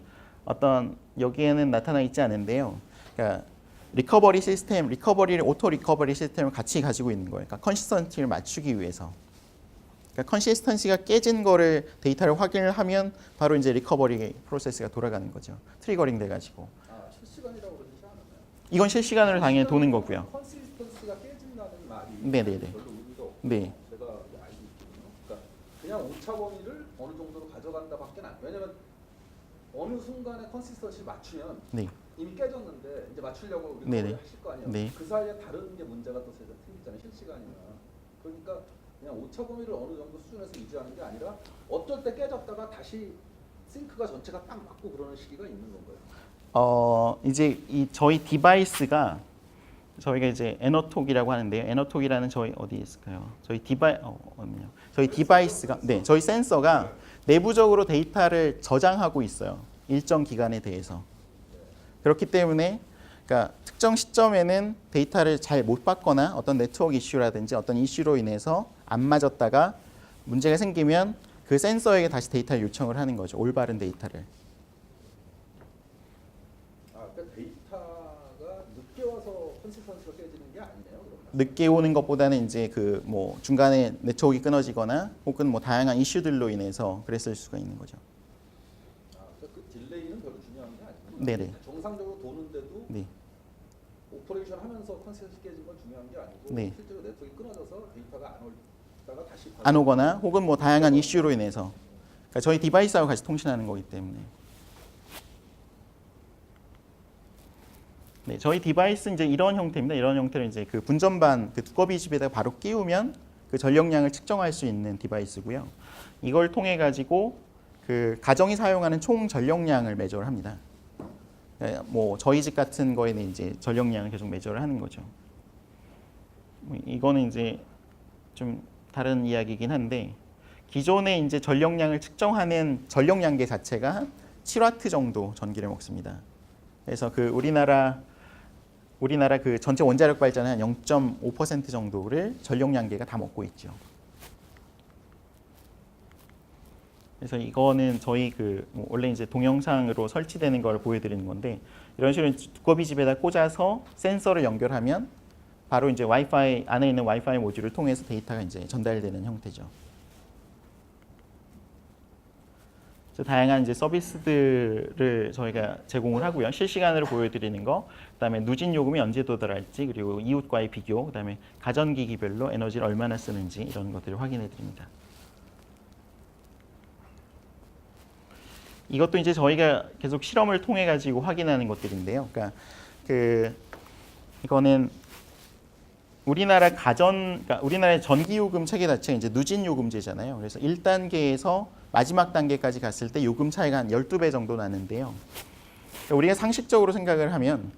어떤 여기에는 나타나 있지 않은데요. 그러니까 리커버리 시스템, 오토 리커버리 시스템을 같이 가지고 있는 거예요. 그러니까 컨시스턴시를 맞추기 위해서. 그러니까 컨시스턴시가 깨진 거를 데이터를 확인을 하면 바로 이제 리커버리 프로세스가 돌아가는 거죠. 트리거링 돼가지고. 아, 실시간이라고 그러지 않았나요? 이건 실시간으로 당연히 도는 거고요. 컨시스턴시가 깨진다는 말이 네네네. 별로 의미가 없고 네. 제가 알고 있거든요. 그러니까 그냥 오차 범위를 어느 정도로 가져간다밖에 안. 왜냐면 어느 순간에 컨시스턴시 맞추면 네. 이미 깨졌는데 이제 맞추려고 네네. 하실 거 아니에요. 네. 그 사이에 다른 게 문제가 또 생기잖아요. 실시간이면. 그러니까 그냥 오차 범위를 어느 정도 수준에서 유지하는 게 아니라 어쩔 때 깨졌다가 다시 싱크가 전체가 딱 맞고 그러는 시기가 있는 건가요? 이제 이 저희 디바이스가 저희가 이제 에너톡이라고 하는데요. 에너톡이라는 저희 어디 있을까요? 저희 저희 디바이스가 저희 센서가 내부적으로 데이터를 저장하고 있어요. 일정 기간에 대해서. 그렇기 때문에 그러니까 특정 시점에는 데이터를 잘 못 받거나 어떤 네트워크 이슈라든지 어떤 이슈로 인해서 안 맞았다가 문제가 생기면 그 센서에게 다시 데이터를 요청을 하는 거죠. 올바른 데이터를. 그러니까 데이터가 늦게 와서 컨시스턴시가 깨지는 게 아니네요. 그러면. 늦게 오는 것보다는 이제 그 뭐 중간에 네트워크가 끊어지거나 혹은 뭐 다양한 이슈들로 인해서 그랬을 수가 있는 거죠. 그러니까 그 딜레이는 별로 중요한 게 아니고. 네네. 정상적으로 도는데도 네. 오퍼레이션 하면서 컨시스턴시 깨진 건 중요한 게 아니고 네. 실제로 네트워크가 끊어져서 데이터가 안 올다가 다시 안 오거나 혹은 뭐 다양한 이슈로 인해서 그러니까 저희 디바이스하고 같이 통신하는 거기 때문에. 네, 저희 디바이스 이제 이런 형태입니다. 이런 형태를 이제 그 분전반 그 두꺼비 집에다가 바로 끼우면 그 전력량을 측정할 수 있는 디바이스고요. 이걸 통해 가지고 그 가정이 사용하는 총 전력량을 매저를 합니다. 뭐 저희 집 같은 거에는 이제 전력량을 계속 매저를 하는 거죠. 이거는 이제 좀 다른 이야기이긴 한데 기존에 이제 전력량을 측정하는 전력량계 자체가 한 7와트 정도 전기를 먹습니다. 그래서 그 우리나라 그 전체 원자력 발전의 한 0.5% 정도를 전력량계가 다 먹고 있죠. 그래서 이거는 저희 뭐 원래 이제 동영상으로 설치되는 걸 보여드리는 건데 이런 식으로 두꺼비 집에다 꽂아서 센서를 연결하면 바로 이제 와이파이 안에 있는 와이파이 모듈을 통해서 데이터가 이제 전달되는 형태죠. 그래서 다양한 이제 서비스들을 저희가 제공을 하고요. 실시간으로 보여드리는 거, 그다음에 누진 요금이 언제 도달할지, 그리고 이웃과의 비교, 그다음에 가전기기별로 에너지를 얼마나 쓰는지 이런 것들을 확인해 드립니다. 이것도 이제 저희가 계속 실험을 통해 가지고 확인하는 것들인데요. 그러니까 이거는 그러니까 우리나라의 전기요금 체계 자체가 이제 누진 요금제잖아요. 그래서 1단계에서 마지막 단계까지 갔을 때 요금 차이가 한 12배 정도 나는데요. 그러니까 우리가 상식적으로 생각을 하면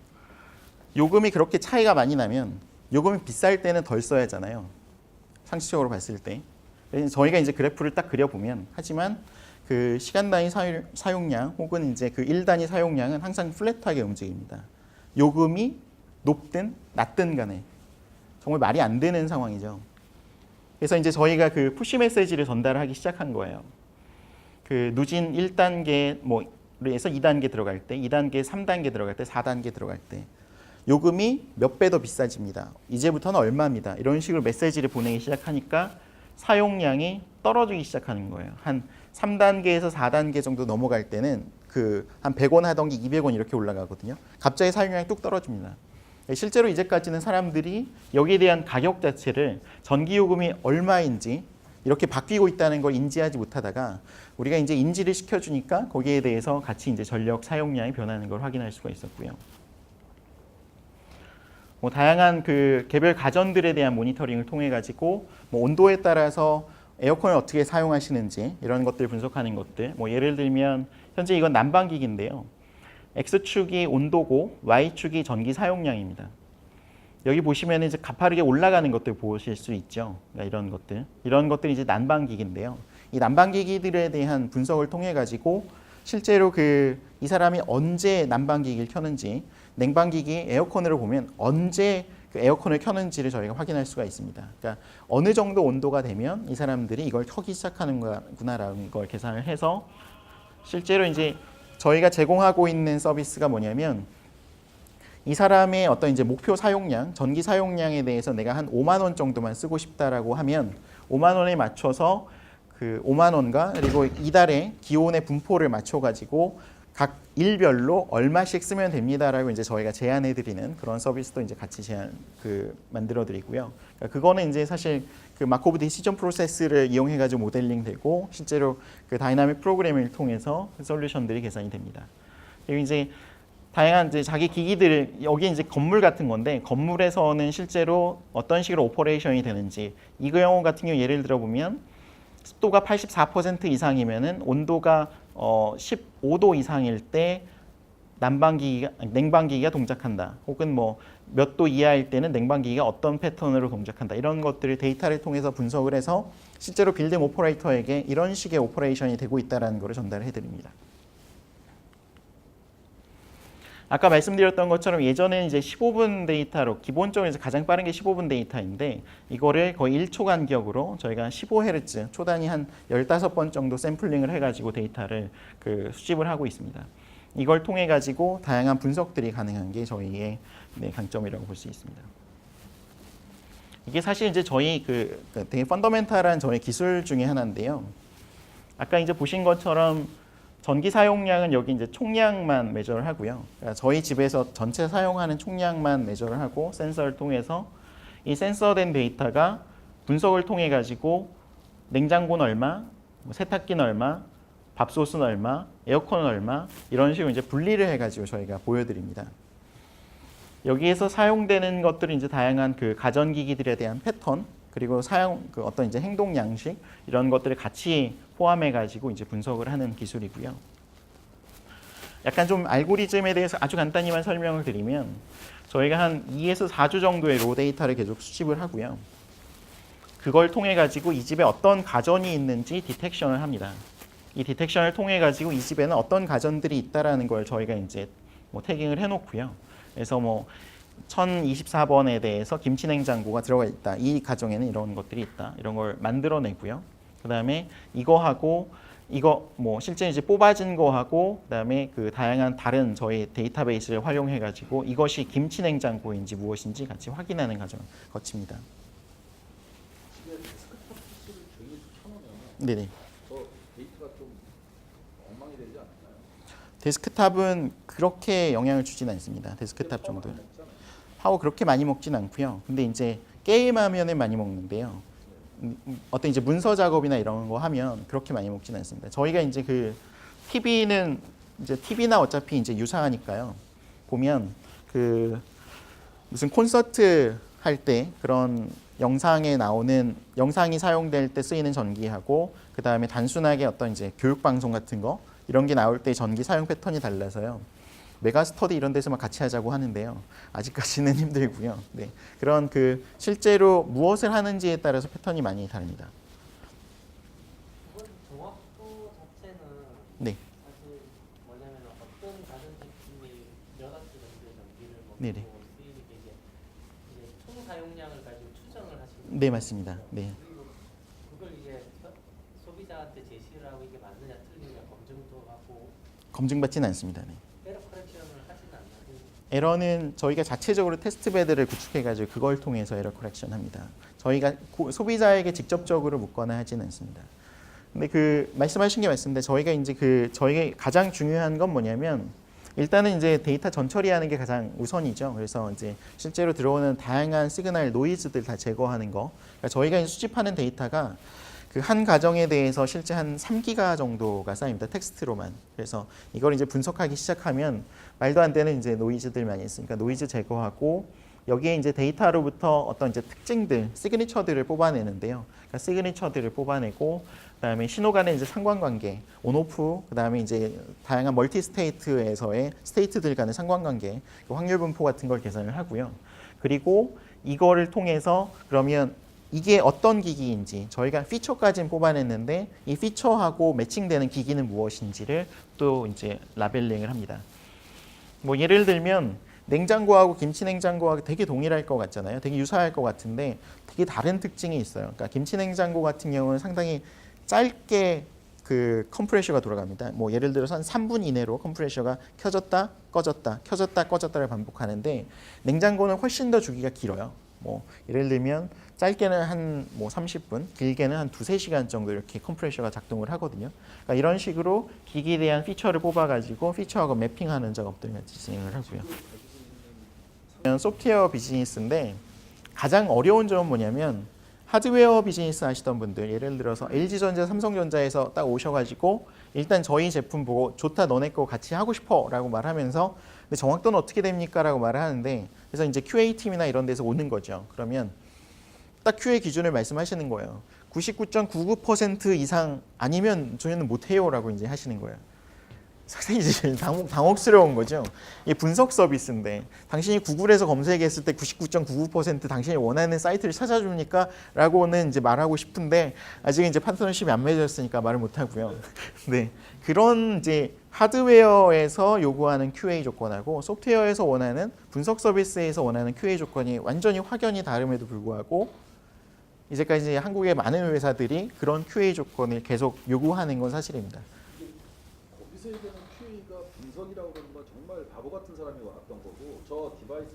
요금이 그렇게 차이가 많이 나면 요금이 비쌀 때는 덜 써야 하잖아요. 상식적으로 봤을 때. 그래서 저희가 이제 그래프를 딱 그려보면 하지만 그 시간 단위 사용량 혹은 이제 그 1단위 사용량은 항상 플랫하게 움직입니다. 요금이 높든 낮든 간에 정말 말이 안 되는 상황이죠. 그래서 이제 저희가 그 푸시 메시지를 전달하기 시작한 거예요. 그 누진 1단계 뭐에서 2단계 들어갈 때, 2단계, 3단계 들어갈 때, 4단계 들어갈 때 요금이 몇 배 더 비싸집니다. 이제부터는 얼마입니다. 이런 식으로 메시지를 보내기 시작하니까 사용량이 떨어지기 시작하는 거예요. 한 3단계에서 4단계 정도 넘어갈 때는 그 한 100원 하던 게 200원 이렇게 올라가거든요. 갑자기 사용량이 뚝 떨어집니다. 실제로 이제까지는 사람들이 여기에 대한 가격 자체를 전기요금이 얼마인지 이렇게 바뀌고 있다는 걸 인지하지 못하다가 우리가 이제 인지를 시켜주니까 거기에 대해서 같이 이제 전력 사용량이 변하는 걸 확인할 수가 있었고요. 뭐 다양한 그 개별 가전들에 대한 모니터링을 통해 가지고 뭐 온도에 따라서 에어컨을 어떻게 사용하시는지 이런 것들 분석하는 것들. 뭐 예를 들면 현재 이건 난방기기인데요. X축이 온도고 Y축이 전기 사용량입니다. 여기 보시면 이제 가파르게 올라가는 것들 보실 수 있죠. 그러니까 이런 것들이 이제 난방기기인데요. 이 난방기기들에 대한 분석을 통해 가지고 실제로 이 사람이 언제 난방기기를 켜는지, 냉방기기 에어컨으로 보면 언제 그 에어컨을 켜는지를 저희가 확인할 수가 있습니다. 그러니까 어느 정도 온도가 되면 이 사람들이 이걸 켜기 시작하는구나라는 걸 계산을 해서 실제로 이제 저희가 제공하고 있는 서비스가 뭐냐면 이 사람의 어떤 이제 목표 사용량, 전기 사용량에 대해서 내가 한 5만 원 정도만 쓰고 싶다라고 하면 5만 원에 맞춰서 그 5만 원과 그리고 이달의 기온의 분포를 맞춰 가지고 각 일별로 얼마씩 쓰면 됩니다라고 이제 저희가 제안해 드리는 그런 서비스도 이제 같이 만들어 드리고요. 그러니까 그거는 이제 사실 그 마코브 디시전 프로세스를 이용해 가지고 모델링 되고 실제로 그 다이나믹 프로그래밍을 통해서 그 솔루션들이 계산이 됩니다. 그리고 이제 다양한 이제 자기 기기들 여기 이제 건물 같은 건데 건물에서는 실제로 어떤 식으로 오퍼레이션이 되는지 이 경우 같은 경우 예를 들어 보면 습도가 84% 이상이면은 온도가 15도 이상일 때 냉방기기가 동작한다. 혹은 뭐 몇 도 이하일 때는 냉방기기가 어떤 패턴으로 동작한다. 이런 것들을 데이터를 통해서 분석을 해서 실제로 빌딩 오퍼레이터에게 이런 식의 오퍼레이션이 되고 있다는 것을 전달해 드립니다. 아까 말씀드렸던 것처럼 예전에는 이제 15분 데이터로 기본적으로 이제 가장 빠른 게 15분 데이터인데 이거를 거의 1초 간격으로 저희가 15Hz 초단위 한 15번 정도 샘플링을 해가지고 데이터를 수집을 하고 있습니다. 이걸 통해 가지고 다양한 분석들이 가능한 게 저희의 강점이라고 볼 수 있습니다. 이게 사실 이제 저희 되게 펀더멘탈한 저희 기술 중에 하나인데요. 아까 이제 보신 것처럼 전기 사용량은 여기 이제 총량만 매저를 하고요. 그러니까 저희 집에서 전체 사용하는 총량만 매저를 하고 센서를 통해서 이 센서된 데이터가 분석을 통해 가지고 냉장고는 얼마, 세탁기는 얼마, 밥솥은 얼마, 에어컨은 얼마 이런 식으로 이제 분리를 해가지고 저희가 보여드립니다. 여기에서 사용되는 것들은 이제 다양한 그 가전기기들에 대한 패턴 그리고 어떤 이제 행동 양식 이런 것들을 같이 포함해가지고 이제 분석을 하는 기술이고요. 약간 좀 알고리즘에 대해서 아주 간단히만 설명을 드리면 저희가 한 2에서 4주 정도의 로 데이터를 계속 수집을 하고요. 그걸 통해 가지고 이 집에 어떤 가전이 있는지 디텍션을 합니다. 이 디텍션을 통해 가지고 이 집에는 어떤 가전들이 있다라는 걸 저희가 이제 태깅을 해놓고요. 그래서 1024번에 대해서 김치 냉장고가 들어가 있다. 이 가정에는 이런 것들이 있다. 이런 걸 만들어내고요. 그다음에 이거 실제 이제 뽑아진 거하고 그다음에 그 다양한 다른 저희 데이터베이스를 활용해 가지고 이것이 김치 냉장고인지 무엇인지 같이 확인하는 과정을 거칩니다. 집에 데스크탑 PC를 조용히 켜놓으면 네네. 저 데이터가 좀 엉망이 되지 않나요? 데스크탑은 그렇게 영향을 주진 않습니다. 데스크탑 정도. 파워 그렇게 많이 먹진 않고요. 근데 이제 게임하면은 많이 먹는데요. 어떤 이제 문서 작업이나 이런 거 하면 그렇게 많이 먹진 않습니다. 저희가 이제 그 TV는 이제 TV나 어차피 이제 유사하니까요. 보면 그 무슨 콘서트 할 때 그런 영상이 사용될 때 쓰이는 전기하고 그 다음에 단순하게 어떤 이제 교육 방송 같은 거 이런 게 나올 때 전기 사용 패턴이 달라서요. 메가스터디 이런 데서만 같이 하자고 하는데요. 아직까지는 힘들고요. 네. 그런 실제로 무엇을 하는지에 따라서 패턴이 많이 다릅니다. 이번 정확도 자체는 네. 사실 뭐냐면 어떤 가전 제품이 몇 와트 정도의 전기를 먹고 네네. 쓰이는 게 이제 총 사용량을 가지고 추정을 하시는 네, 맞습니다. 네. 그리고 그걸 이제 소비자한테 제시를 하고 이게 맞느냐 틀리냐 검증도 하고 검증받지는 않습니다. 네. 에러 커렉션을 하지는 않나요? 에러는 저희가 자체적으로 테스트 베드를 구축해가지고 그걸 통해서 에러 커렉션 합니다. 저희가 소비자에게 직접적으로 묻거나 하지는 않습니다. 근데 말씀하신 게 맞습니다. 저희가 이제 저희가 가장 중요한 건 뭐냐면 일단은 이제 데이터 전처리하는 게 가장 우선이죠. 그래서 이제 실제로 들어오는 다양한 시그널 노이즈들 다 제거하는 거. 그러니까 저희가 수집하는 데이터가 한 가정에 대해서 실제 한 3기가 정도가 쌓입니다. 텍스트로만. 그래서 이걸 이제 분석하기 시작하면 말도 안 되는 이제 노이즈들 많이 있으니까 노이즈 제거하고 여기에 이제 데이터로부터 어떤 이제 특징들, 시그니처들을 뽑아내는데요. 그러니까 시그니처들을 뽑아내고 그다음에 신호 간의 이제 상관관계, 온오프, 그다음에 이제 다양한 멀티 스테이트에서의 스테이트들 간의 상관관계, 확률 분포 같은 걸 계산을 하고요. 그리고 이거를 통해서 그러면 이게 어떤 기기인지 저희가 피처까지는 뽑아냈는데 이 피처하고 매칭되는 기기는 무엇인지를 또 이제 라벨링을 합니다. 예를 들면 냉장고하고 김치 냉장고하고 되게 동일할 것 같잖아요. 되게 유사할 것 같은데 되게 다른 특징이 있어요. 그러니까 김치 냉장고 같은 경우는 상당히 짧게 컴프레셔가 돌아갑니다. 예를 들어서 한 3분 이내로 컴프레셔가 켜졌다 꺼졌다 켜졌다 꺼졌다를 반복하는데 냉장고는 훨씬 더 주기가 길어요. 뭐 예를 들면 짧게는 한 뭐 30분, 길게는 한 2-3시간 정도 이렇게 컴프레셔가 작동을 하거든요. 그러니까 이런 식으로 기기에 대한 피처를 뽑아가지고 피처하고 매핑하는 작업들을 같이 진행을 하고요. 소프트웨어 비즈니스인데 가장 어려운 점은 뭐냐면 하드웨어 비즈니스 하시던 분들, 예를 들어서 LG전자, 삼성전자에서 딱 오셔가지고 일단 저희 제품 보고 좋다, 너네 거 같이 하고 싶어 라고 말하면서 근데 정확도는 어떻게 됩니까? 라고 말을 하는데 그래서 이제 QA팀이나 이런 데서 오는 거죠. 그러면 딱 QA 기준을 말씀하시는 거예요. 99.99% 이상 아니면 저희는 못해요 라고 이제 하시는 거예요. 상당히 이제 당혹스러운 거죠. 이 분석 서비스인데 당신이 구글에서 검색했을 때 99.99% 당신이 원하는 사이트를 찾아줍니까? 라고는 이제 말하고 싶은데 아직 이제 파트너십이 안 맺어졌으니까 말을 못 하고요. 네, 그런 이제 하드웨어에서 요구하는 QA 조건하고 소프트웨어에서 원하는 분석 서비스에서 원하는 QA 조건이 완전히 확연히 다름에도 불구하고 이제까지 한국의 많은 회사들이 그런 QA 조건을 계속 요구하는 건 사실입니다. 거기서 얘기하는 QA가 분석이라고 그러는 건 정말 바보 같은 사람이 왔던 거고 저 디바이스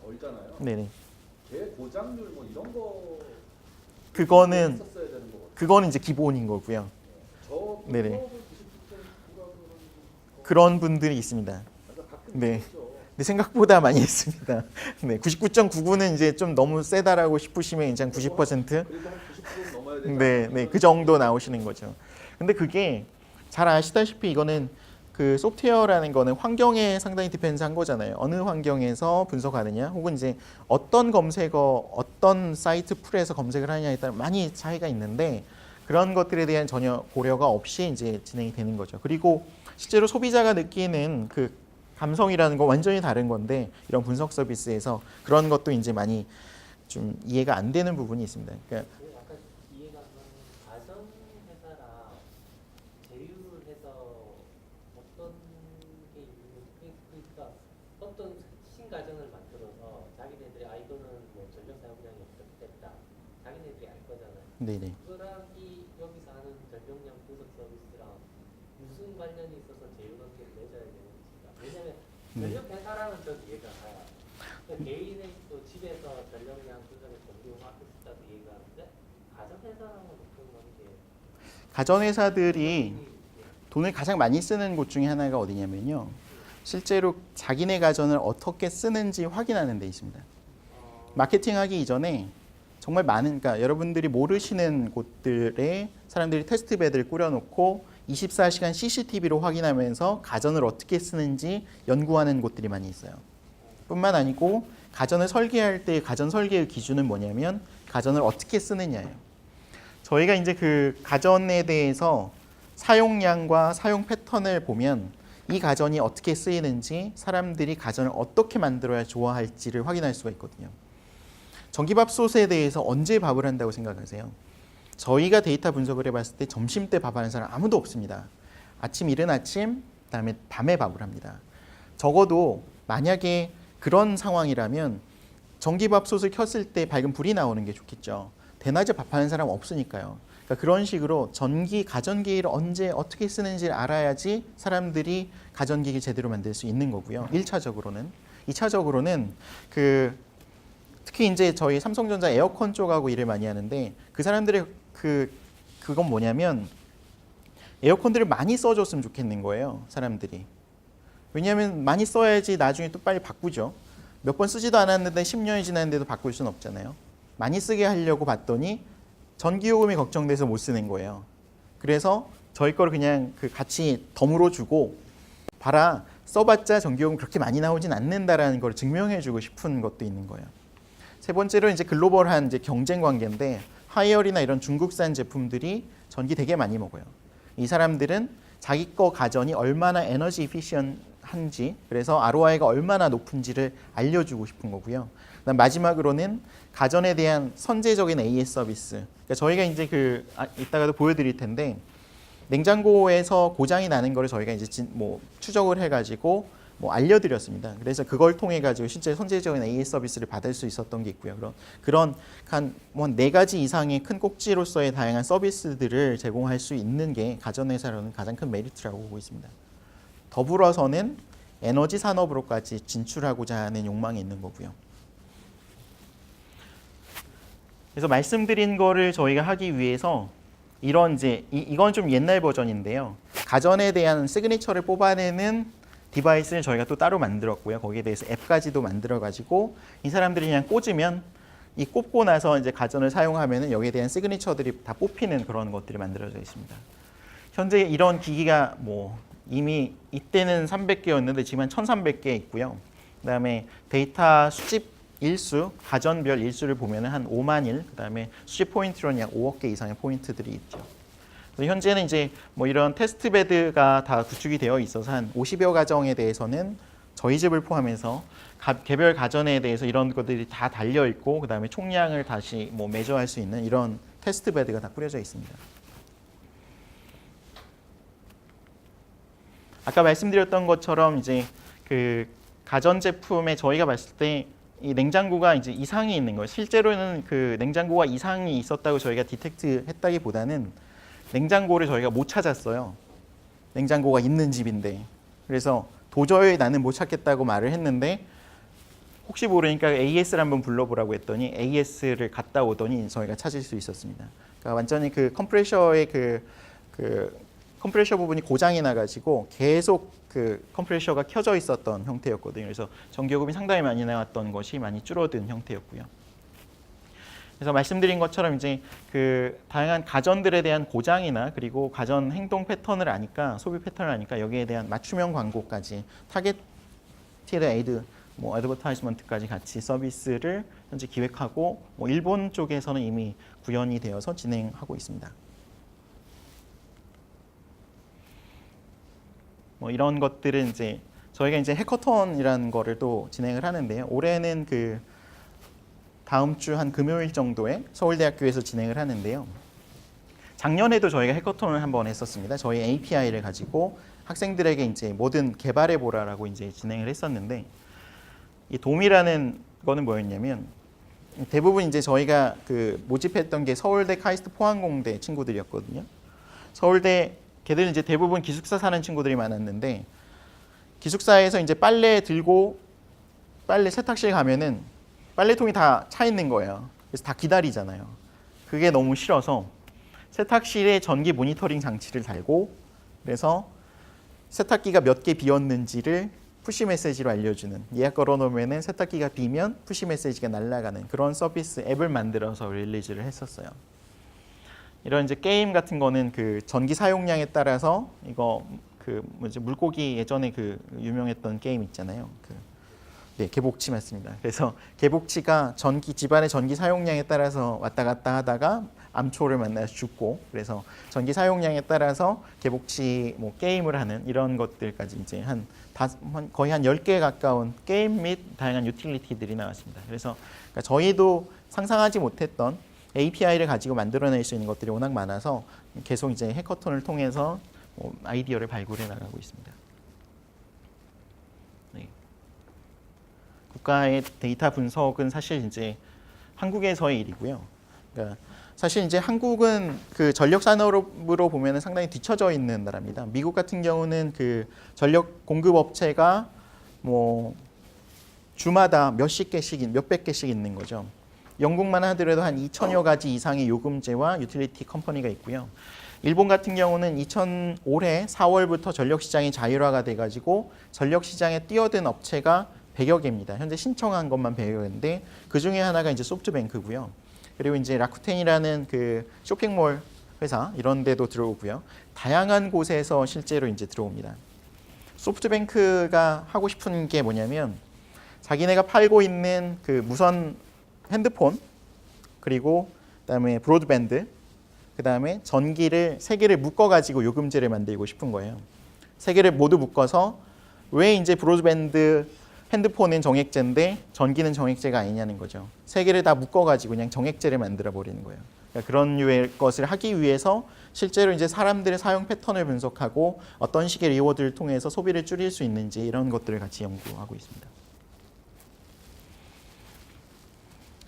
걸잖아요. 네네. 걔 고장률 뭐 이런 거 그거는 했었어야 되는 거거든요. 그거는 이제 기본인 거고요. 저 네네. 분석을 99.9라고 그러는 그런 분들이 있습니다. 거 가끔 네. 있죠. 근데 생각보다 많이 했습니다. 네, 99.99는 이제 좀 너무 세다라고 싶으시면 이제 한 90%? 그래도 한 90%는 넘어야 되지 네, 않나요? 네, 그 정도 나오시는 거죠. 근데 그게 잘 아시다시피 이거는 그 소프트웨어라는 거는 환경에 상당히 디펜스한 거잖아요. 어느 환경에서 분석하느냐, 혹은 이제 어떤 검색어, 어떤 사이트 풀에서 검색을 하느냐에 따라 많이 차이가 있는데 그런 것들에 대한 전혀 고려가 없이 이제 진행이 되는 거죠. 그리고 실제로 소비자가 느끼는 그 감성이라는 건 완전히 다른 건데 이런 분석 서비스에서 그런 것도 이제 많이 좀 이해가 안 되는 부분이 있습니다. 그러니까 약간 이해가 안 가는 가전회사랑 제휴를 해서 어떤 게 있는 그러니까 어떤 신가전을 만들어서 자기네들이 이거는 뭐 전력 사용량이 어떻겠다 자기네들이 알 거잖아요. 네네. 그거랑 이 여기서 하는 전력량 분석 서비스랑 무슨 관련이 있어서 제휴 관계를 맺어야 되는지가 왜냐면 전력 회사라는 전 이해가 가요. 그러니까 개인의 또 집에서 전력량 분석을 전기용하고 싶다도 이해가 하는데 가전회사랑은 어떤 관계? 가전회사들이 돈을 가장 많이 쓰는 곳 중에 하나가 어디냐면요. 실제로 자기네 가전을 어떻게 쓰는지 확인하는 데 있습니다. 마케팅하기 이전에 정말 많은, 그러니까 여러분들이 모르시는 곳들에 사람들이 테스트베드를 꾸려놓고 24시간 CCTV로 확인하면서 가전을 어떻게 쓰는지 연구하는 곳들이 많이 있어요. 뿐만 아니고 가전을 설계할 때 가전 설계의 기준은 뭐냐면 가전을 어떻게 쓰느냐예요. 저희가 이제 그 가전에 대해서 사용량과 사용 패턴을 보면 이 가전이 어떻게 쓰이는지 사람들이 가전을 어떻게 만들어야 좋아할지를 확인할 수가 있거든요. 전기밥솥에 대해서 언제 밥을 한다고 생각하세요? 저희가 데이터 분석을 해봤을 때 점심 때 밥하는 사람 아무도 없습니다. 아침 이른 아침, 그다음에 밤에 밥을 합니다. 적어도 만약에 그런 상황이라면 전기밥솥을 켰을 때 밝은 불이 나오는 게 좋겠죠. 대낮에 밥하는 사람 없으니까요. 그러니까 그런 식으로 가전기기를 언제 어떻게 쓰는지를 알아야지 사람들이 가전기기 제대로 만들 수 있는 거고요. 1차적으로는. 2차적으로는 특히 이제 저희 삼성전자 에어컨 쪽하고 일을 많이 하는데 그 사람들의 그건 뭐냐면 에어컨들을 많이 써줬으면 좋겠는 거예요. 사람들이. 왜냐하면 많이 써야지 나중에 또 빨리 바꾸죠. 몇 번 쓰지도 않았는데 10년이 지났는데도 바꿀 수는 없잖아요. 많이 쓰게 하려고 봤더니 전기요금이 걱정돼서 못 쓰는 거예요. 그래서 저희 거를 그냥 같이 덤으로 주고 봐라, 써봤자 전기요금 그렇게 많이 나오진 않는다라는 걸 증명해주고 싶은 것도 있는 거예요. 세 번째로 이제 글로벌한 이제 경쟁 관계인데 하이얼이나 이런 중국산 제품들이 전기 되게 많이 먹어요. 이 사람들은 자기 거 가전이 얼마나 에너지 이피시언한지, 그래서 ROI가 얼마나 높은지를 알려주고 싶은 거고요. 그다음 마지막으로는 가전에 대한 선제적인 AS 서비스. 그러니까 저희가 이제 이따가도 보여드릴 텐데 냉장고에서 고장이 나는 거를 저희가 이제 추적을 해가지고 알려드렸습니다. 그래서 그걸 통해 가지고 실제 선제적인 AS 서비스를 받을 수 있었던 게 있고요. 그런 한 4가지 이상의 큰 꼭지로서의 다양한 서비스들을 제공할 수 있는 게 가전회사로는 가장 큰 메리트라고 보고 있습니다. 더불어서는 에너지 산업으로까지 진출하고자 하는 욕망이 있는 거고요. 그래서 말씀드린 거를 저희가 하기 위해서 이런 이제 이건 좀 옛날 버전인데요. 가전에 대한 시그니처를 뽑아내는 디바이스를 저희가 또 따로 만들었고요. 거기에 대해서 앱까지도 만들어 가지고 이 사람들이 그냥 꽂으면 이 꽂고 나서 이제 가전을 사용하면은 여기에 대한 시그니처들이 다 뽑히는 그런 것들이 만들어져 있습니다. 현재 이런 기기가 뭐 이미 이때는 300개였는데 지금 1,300개 있고요. 그다음에 데이터 수집 일수, 가전별 일수를 보면은 한 5만 일, 그다음에 수집 포인트로는 약 5억 개 이상의 포인트들이 있죠. 그래서 현재는 이제 뭐 이런 테스트 베드가 다 구축이 되어 있어서 한 50여 가정에 대해서는 저희 집을 포함해서 개별 가전에 대해서 이런 것들이 다 달려 있고, 그다음에 총량을 다시 뭐 매저할 수 있는 이런 테스트 베드가 다 뿌려져 있습니다. 아까 말씀드렸던 것처럼 이제 그 가전 제품에 저희가 봤을 때 이 냉장고가 이제 이상이 있는 거예요. 실제로는 그 냉장고가 이상이 있었다고 저희가 디텍트 했다기보다는 냉장고를 저희가 못 찾았어요. 냉장고가 있는 집인데. 그래서 도저히 나는 못 찾겠다고 말을 했는데 혹시 모르니까 AS를 한번 불러보라고 했더니 AS를 갔다 오더니 저희가 찾을 수 있었습니다. 그러니까 완전히 그 컴프레셔의 그 컴프레셔 부분이 고장이 나가지고 계속 그 컴프레셔가 켜져 있었던 형태였거든요. 그래서 전기요금이 상당히 많이 나왔던 것이 많이 줄어든 형태였고요. 그래서 말씀드린 것처럼 이제 그 다양한 가전들에 대한 고장이나 그리고 가전 행동 패턴을 아니까, 소비 패턴을 아니까 여기에 대한 맞춤형 광고까지, 타겟티드 에이드, 뭐 어드버타이즈먼트까지 같이 서비스를 현재 기획하고, 뭐 일본 쪽에서는 이미 구현이 되어서 진행하고 있습니다. 뭐 이런 것들은 이제 저희가 이제 해커톤이라는 거를 또 진행을 하는데요. 올해는 그 다음 주 한 금요일 정도에 서울대학교에서 진행을 하는데요. 작년에도 저희가 해커톤을 한번 했었습니다. 저희 API를 가지고 학생들에게 이제 뭐든 개발해 보라라고 이제 진행을 했었는데, 이 돔이라는 거는 뭐였냐면 대부분 이제 저희가 그 모집했던 게 서울대, 카이스트, 포항공대 친구들이었거든요. 서울대 걔들은 이제 대부분 기숙사 사는 친구들이 많았는데, 기숙사에서 이제 빨래 들고 빨래 세탁실 가면은 빨래통이 다 차 있는 거예요. 그래서 다 기다리잖아요. 그게 너무 싫어서 세탁실에 전기 모니터링 장치를 달고, 그래서 세탁기가 몇 개 비었는지를 푸시 메시지로 알려주는, 예약 걸어놓으면은 세탁기가 비면 푸시 메시지가 날아가는 그런 서비스 앱을 만들어서 릴리즈를 했었어요. 이런 이제 게임 같은 거는 그 전기 사용량에 따라서 이거 그 뭐지, 물고기 예전에 그 유명했던 게임 있잖아요. 네, 개복치 맞습니다. 그래서 개복치가 집안의 전기 사용량에 따라서 왔다 갔다 하다가 암초를 만나서 죽고, 그래서 전기 사용량에 따라서 개복치 뭐 게임을 하는 이런 것들까지 이제 거의 한 10개 가까운 게임 및 다양한 유틸리티들이 나왔습니다. 그래서 그러니까 저희도 상상하지 못했던 API를 가지고 만들어낼 수 있는 것들이 워낙 많아서 계속 이제 해커톤을 통해서 아이디어를 발굴해 나가고 있습니다. 네. 국가의 데이터 분석은 사실 이제 한국에서의 일이고요. 그러니까 사실 이제 한국은 그 전력 산업으로 보면 상당히 뒤처져 있는 나라입니다. 미국 같은 경우는 그 전력 공급 업체가 뭐 주마다 몇백 개씩 있는 거죠. 영국만 하더라도 한 2천여 가지 이상의 요금제와 유틸리티 컴퍼니가 있고요. 일본 같은 경우는 올해 4월부터 전력시장이 자율화가 돼가지고 전력시장에 뛰어든 업체가 100여 개입니다. 현재 신청한 것만 100여 개인데 그 중에 하나가 이제 소프트뱅크고요. 그리고 이제 라쿠텐이라는 그 쇼핑몰 회사 이런 데도 들어오고요. 다양한 곳에서 실제로 이제 들어옵니다. 소프트뱅크가 하고 싶은 게 뭐냐면 자기네가 팔고 있는 그 무선 핸드폰, 그리고 그다음에 브로드밴드, 그다음에 전기를 세 개를 묶어 가지고 요금제를 만들고 싶은 거예요. 세 개를 모두 묶어서 왜 이제 브로드밴드 핸드폰은 정액제인데 전기는 정액제가 아니냐는 거죠. 세 개를 다 묶어 가지고 그냥 정액제를 만들어 버리는 거예요. 그러니까 그런 류의 것을 하기 위해서 실제로 이제 사람들의 사용 패턴을 분석하고 어떤 식의 리워드를 통해서 소비를 줄일 수 있는지 이런 것들을 같이 연구하고 있습니다.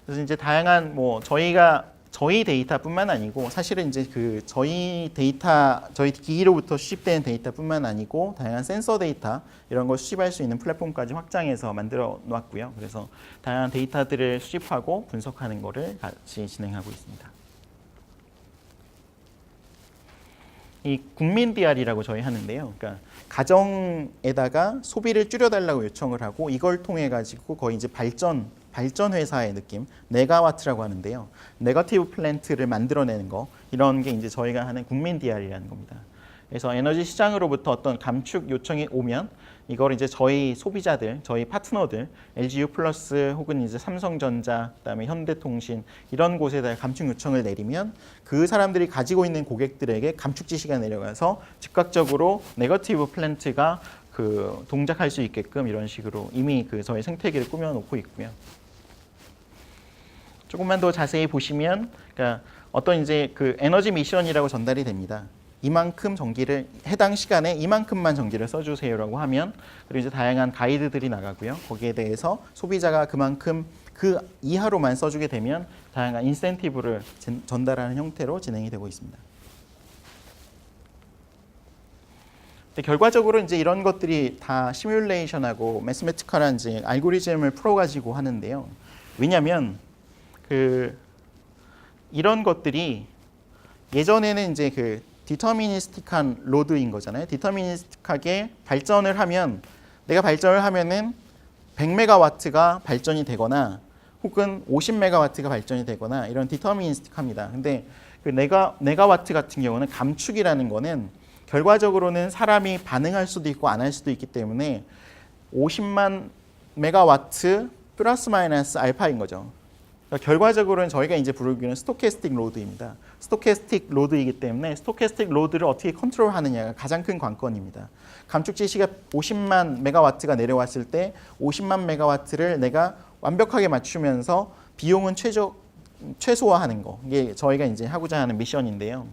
그래서 이제 다양한 뭐 저희가 저희 데이터뿐만 아니고 사실은 이제 그 저희 데이터 저희 기기로부터 수집되는 데이터뿐만 아니고 다양한 센서 데이터 이런 걸 수집할 수 있는 플랫폼까지 확장해서 만들어 놨고요. 그래서 다양한 데이터들을 수집하고 분석하는 거를 같이 진행하고 있습니다. 이 국민 DR이라고 저희 하는데요. 그러니까 가정에다가 소비를 줄여달라고 요청을 하고 이걸 통해 가지고 거의 이제 발전 회사의 느낌, 네가와트라고 하는데요. 네거티브 플랜트를 만들어내는 거 이런 게 이제 저희가 하는 국민 DR이라는 겁니다. 그래서 에너지 시장으로부터 어떤 감축 요청이 오면 이걸 이제 저희 소비자들, 저희 파트너들, LGU 플러스 혹은 이제 삼성전자, 그다음에 현대통신 이런 곳에다 감축 요청을 내리면 그 사람들이 가지고 있는 고객들에게 감축 지시가 내려가서 즉각적으로 네거티브 플랜트가 그 동작할 수 있게끔 이런 식으로 이미 그 저희 생태계를 꾸며놓고 있고요. 조금만 더 자세히 보시면, 그러니까 어떤 이제 그 에너지 미션이라고 전달이 됩니다. 이만큼 전기를 해당 시간에 이만큼만 전기를 써주세요라고 하면 그리고 이제 다양한 가이드들이 나가고요. 거기에 대해서 소비자가 그만큼 그 이하로만 써주게 되면 다양한 인센티브를 전달하는 형태로 진행이 되고 있습니다. 근데 결과적으로 이제 이런 것들이 다 시뮬레이션하고 매스매티컬한 이제 알고리즘을 풀어가지고 하는데요. 왜냐하면 그 이런 것들이 예전에는 이제 그 디터미니스틱한 로드인 거잖아요. 디터미니스틱하게 발전을 하면 내가 발전을 하면은 100메가와트가 발전이 되거나 혹은 50메가와트가 발전이 되거나 이런 디터미니스틱합니다. 근데 그 네가와트 같은 경우는 감축이라는 거는 결과적으로는 사람이 반응할 수도 있고 안 할 수도 있기 때문에 50만 메가와트 플러스 마이너스 알파인 거죠. 그러니까 결과적으로는 저희가 이제 부르기는 스토캐스틱 로드입니다. 스토캐스틱 로드이기 때문에 스토캐스틱 로드를 어떻게 컨트롤하느냐가 가장 큰 관건입니다. 감축 지시가 50만 메가와트가 내려왔을 때 50만 메가와트를 내가 완벽하게 맞추면서 비용은 최소화하는 거. 이게 저희가 이제 하고자 하는 미션인데요.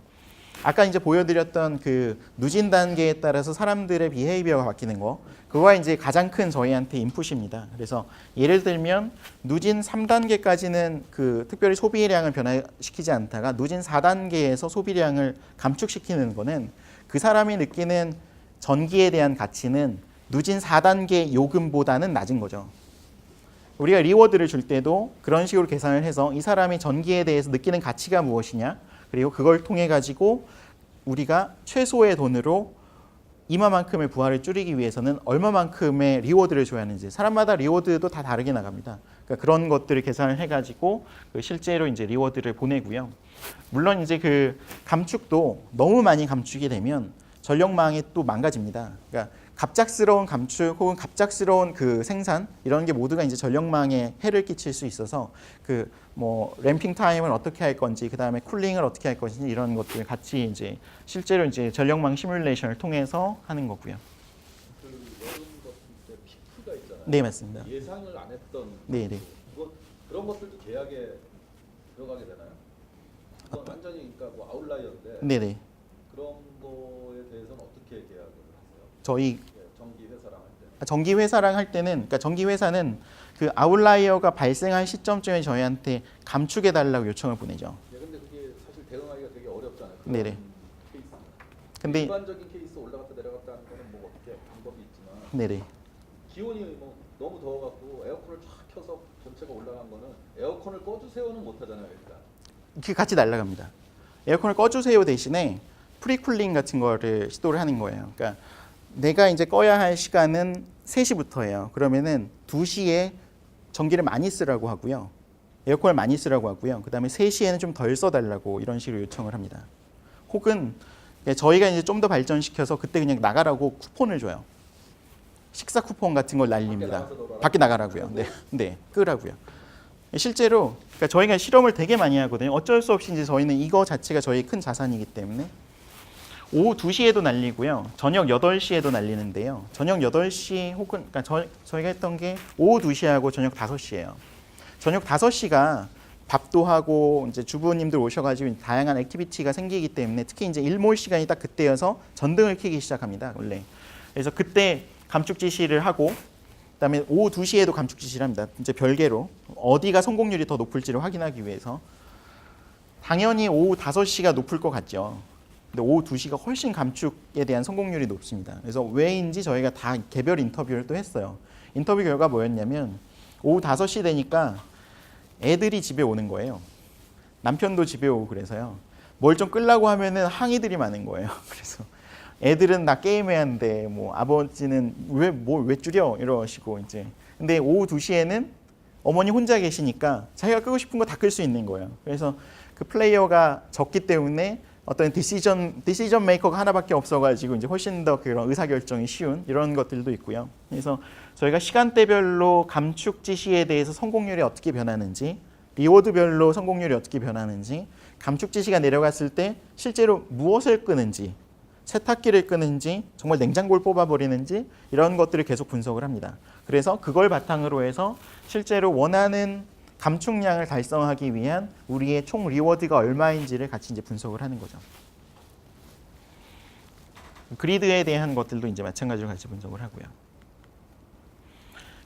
아까 이제 보여드렸던 그 누진 단계에 따라서 사람들의 비헤이비어가 바뀌는 거, 그거가 이제 가장 큰 저희한테 인풋입니다. 그래서 예를 들면 누진 3단계까지는 그 특별히 소비량을 변화시키지 않다가 누진 4단계에서 소비량을 감축시키는 거는 그 사람이 느끼는 전기에 대한 가치는 누진 4단계 요금보다는 낮은 거죠. 우리가 리워드를 줄 때도 그런 식으로 계산을 해서 이 사람이 전기에 대해서 느끼는 가치가 무엇이냐, 그리고 그걸 통해 가지고 우리가 최소의 돈으로 이만큼의 부하를 줄이기 위해서는 얼마만큼의 리워드를 줘야 하는지, 사람마다 리워드도 다 다르게 나갑니다. 그러니까 그런 것들을 계산을 해가지고 실제로 이제 리워드를 보내고요. 물론 이제 그 감축도 너무 많이 감축이 되면 전력망이 또 망가집니다. 그러니까 갑작스러운 감축 혹은 갑작스러운 그 생산 이런 게 모두가 이제 전력망에 해를 끼칠 수 있어서 그 뭐 램핑 타임을 어떻게 할 건지, 그 다음에 쿨링을 어떻게 할 건지 이런 것들 같이 이제 실제로 이제 전력망 시뮬레이션을 통해서 하는 거고요. 그 여름 같은 때 피크가 있잖아요. 네, 맞습니다. 예상을 안 했던 네, 네. 그런 것들도 계약에 들어가게 되나요? 그건 완전히 그러니까 뭐 아웃라이어인데 네, 네. 그런 거에 대해서는 어떻게 계약을 하세요? 저희 전기 회사랑 할 때. 전기 회사랑 할 때는, 그러니까 전기 회사는 그 아웃라이어가 발생한 시점쯤에 저희한테 감축해 달라고 요청을 보내죠. 예, 근데 그게 사실 대응하기가 되게 어렵잖아요. 네네. 케이스는. 근데 일반적인 케이스 올라갔다 내려갔다 하는 거는 뭐 어떻게 방법이 있지만 네네. 기온이 뭐 너무 더워갖고 에어컨을 쫙 켜서 전체가 올라간 거는 에어컨을 꺼주세요는 못하잖아요, 일단. 그게 같이 날아갑니다. 에어컨을 꺼주세요 대신에 프리쿨링 같은 거를 시도를 하는 거예요. 그러니까 내가 이제 꺼야 할 시간은 3시부터예요. 그러면은 2시에 전기를 많이 쓰라고 하고요. 에어컨을 많이 쓰라고 하고요. 그 다음에 3시에는 좀 덜 써달라고 이런 식으로 요청을 합니다. 혹은 저희가 이제 좀 더 발전시켜서 그때 그냥 나가라고 쿠폰을 줘요. 식사 쿠폰 같은 걸 날립니다. 밖에 나가라고요. 네, 네, 끄라고요. 실제로 그러니까 저희가 실험을 되게 많이 하거든요. 어쩔 수 없이 이제 저희는 이거 자체가 저희 큰 자산이기 때문에 오후 2시에도 날리고요. 저녁 8시에도 날리는데요. 저녁 8시 혹은 그러니까 저희가 했던 게 오후 2시하고 저녁 5시예요. 저녁 5시가 밥도 하고 이제 주부님들 오셔가지고 다양한 액티비티가 생기기 때문에 특히 이제 일몰 시간이 딱 그때여서 전등을 켜기 시작합니다. 원래. 그래서 그때 감축 지시를 하고 그다음에 오후 2시에도 감축 지시를 합니다. 이제 별개로 어디가 성공률이 더 높을지를 확인하기 위해서. 당연히 오후 5시가 높을 것 같죠. 근데 오후 2시가 훨씬 감축에 대한 성공률이 높습니다. 그래서 왜인지 저희가 다 개별 인터뷰를 또 했어요. 인터뷰 결과 뭐였냐면 오후 5시 되니까 애들이 집에 오는 거예요. 남편도 집에 오고 그래서요. 뭘 좀 끌라고 하면은 항의들이 많은 거예요. 그래서 애들은 나 게임해야 하는데 뭐 아버지는 왜 줄여 이러시고 이제. 근데 오후 2시에는 어머니 혼자 계시니까 자기가 끄고 싶은 거 다 끌 수 있는 거예요. 그래서 그 플레이어가 적기 때문에 어떤 디시전 메이커가 하나밖에 없어가지고 이제 훨씬 더 그런 의사 결정이 쉬운 이런 것들도 있고요. 그래서 저희가 시간대별로 감축 지시에 대해서 성공률이 어떻게 변하는지, 리워드별로 성공률이 어떻게 변하는지, 감축 지시가 내려갔을 때 실제로 무엇을 끄는지, 세탁기를 끄는지, 정말 냉장고를 뽑아버리는지 이런 것들을 계속 분석을 합니다. 그래서 그걸 바탕으로 해서 실제로 원하는 감축량을 달성하기 위한 우리의 총 리워드가 얼마인지를 같이 이제 분석을 하는 거죠. 그리드에 대한 것들도 이제 마찬가지로 같이 분석을 하고요.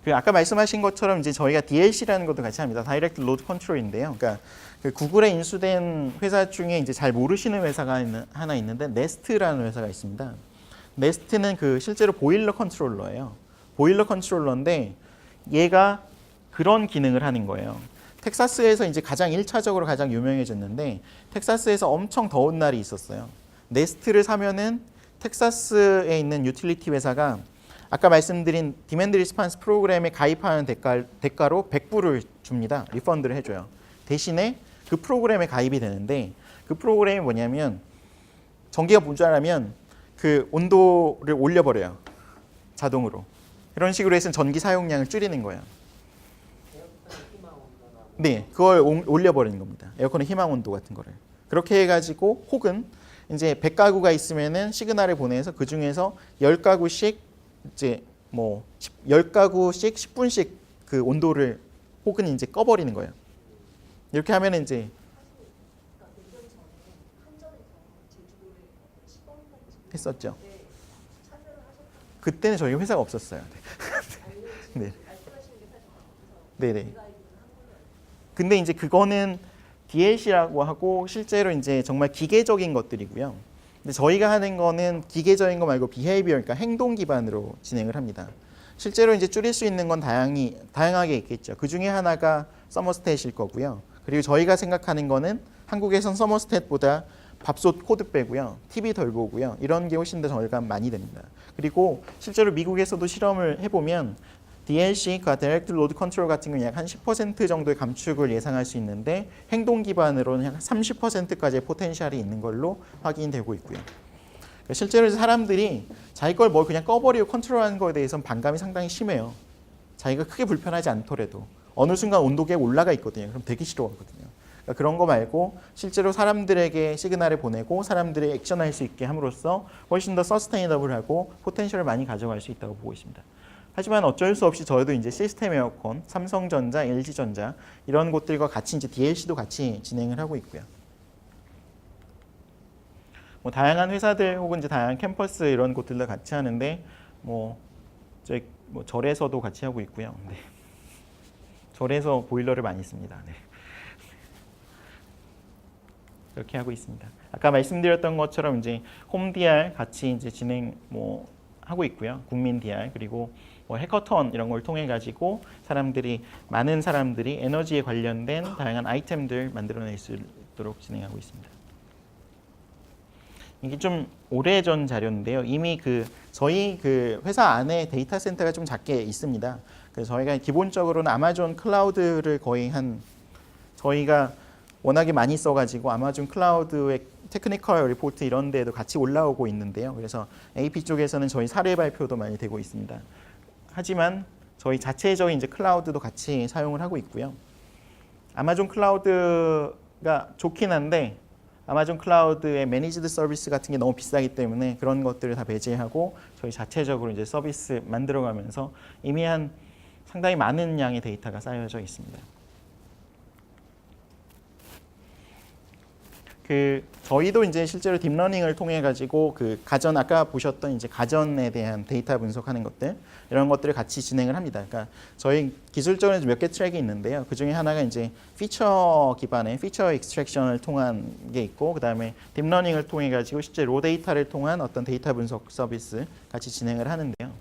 그 아까 말씀하신 것처럼 이제 저희가 DLC라는 것도 같이 합니다. 다이렉트 로드 컨트롤인데요. 그러니까 그 구글에 인수된 회사 중에 이제 잘 모르시는 회사가 하나 있는데 네스트라는 회사가 있습니다. 네스트는 그 실제로 보일러 컨트롤러예요. 보일러 컨트롤러인데 얘가 그런 기능을 하는 거예요. 텍사스에서 이제 가장 1차적으로 가장 유명해졌는데 텍사스에서 엄청 더운 날이 있었어요. 네스트를 사면은 텍사스에 있는 유틸리티 회사가 아까 말씀드린 디맨드 리스판스 프로그램에 가입하는 대가로 100불을 줍니다. 리펀드를 해줘요. 대신에 그 프로그램에 가입이 되는데 그 프로그램이 뭐냐면 전기가 모자라면 그 온도를 올려버려요. 자동으로. 그런 식으로 해서 전기 사용량을 줄이는 거예요. 네, 그걸 올려버리는 겁니다. 에어컨의 희망 온도 같은 거를. 그렇게 해가지고 혹은 이제 100가구가 있으면은 시그널을 보내서 그 중에서 10가구씩 이제 뭐 10가구씩 10분씩 그 온도를 혹은 이제 꺼버리는 거예요. 이렇게 하면 이제 했었죠. 그때는 저희 회사가 없었어요. 네. 네네. 근데 이제 그거는 DLC라고 하고 실제로 이제 정말 기계적인 것들이고요. 근데 저희가 하는 거는 기계적인 거 말고 비헤이비어, 그러니까 행동 기반으로 진행을 합니다. 실제로 이제 줄일 수 있는 건 다양하게 있겠죠. 그 중에 하나가 서머스탯일 거고요. 그리고 저희가 생각하는 거는 한국에선 서머스탯보다 밥솥 코드 빼고요. TV 덜 보고요. 이런 게 훨씬 더 절감 많이 됩니다. 그리고 실제로 미국에서도 실험을 해보면 DLC가 Direct Load Control 같은 경우는 약 한 10% 정도의 감축을 예상할 수 있는데 행동 기반으로는 약 30%까지의 포텐셜이 있는 걸로 확인되고 있고요. 그러니까 실제로 사람들이 자기 걸 뭘 그냥 꺼버리고 컨트롤하는 거에 대해서는 반감이 상당히 심해요. 자기가 크게 불편하지 않더라도 어느 순간 온도계 올라가 있거든요. 그럼 되게 싫어하거든요. 그러니까 그런 거 말고 실제로 사람들에게 시그널을 보내고 사람들이 액션할 수 있게 함으로써 훨씬 더 서스테이너블하고 포텐셜을 많이 가져갈 수 있다고 보고 있습니다. 하지만 어쩔 수 없이 저희도 이제 시스템 에어컨, 삼성전자, LG전자 이런 곳들과 같이 이제 DLC도 같이 진행을 하고 있고요. 뭐 다양한 회사들 혹은 이제 다양한 캠퍼스 이런 곳들도 같이 하는데 저희 절에서도 같이 하고 있고요. 네. 절에서 보일러를 많이 씁니다. 네. 이렇게 하고 있습니다. 아까 말씀드렸던 것처럼 이제 홈 DR 같이 이제 진행 하고 있고요. 국민 DR 그리고 해커톤 이런 걸 통해 가지고 많은 사람들이 에너지에 관련된 다양한 아이템들 만들어낼 수 있도록 진행하고 있습니다. 이게 좀 오래전 자료인데요. 이미 저희 회사 안에 데이터 센터가 좀 작게 있습니다. 그래서 저희가 기본적으로는 아마존 클라우드를 거의 저희가 워낙에 많이 써가지고 아마존 클라우드의 테크니컬 리포트 이런 데에도 같이 올라오고 있는데요. 그래서 AP 쪽에서는 저희 사례 발표도 많이 되고 있습니다. 하지만 저희 자체적인 이제 클라우드도 같이 사용을 하고 있고요. 아마존 클라우드가 좋긴 한데 아마존 클라우드의 매니지드 서비스 같은 게 너무 비싸기 때문에 그런 것들을 다 배제하고 저희 자체적으로 이제 서비스 만들어가면서 이미 상당히 많은 양의 데이터가 쌓여져 있습니다. 그 저희도 이제 실제로 딥러닝을 통해 가지고 그 가전 아까 보셨던 이제 가전에 대한 데이터 분석하는 것들 이런 것들을 같이 진행을 합니다. 그러니까 저희 기술적으로 몇 개 트랙이 있는데요. 그 중에 하나가 이제 피처 기반의 피처 익스트랙션을 통한 게 있고, 그 다음에 딥러닝을 통해 가지고 실제 로 데이터를 통한 어떤 데이터 분석 서비스 같이 진행을 하는데요.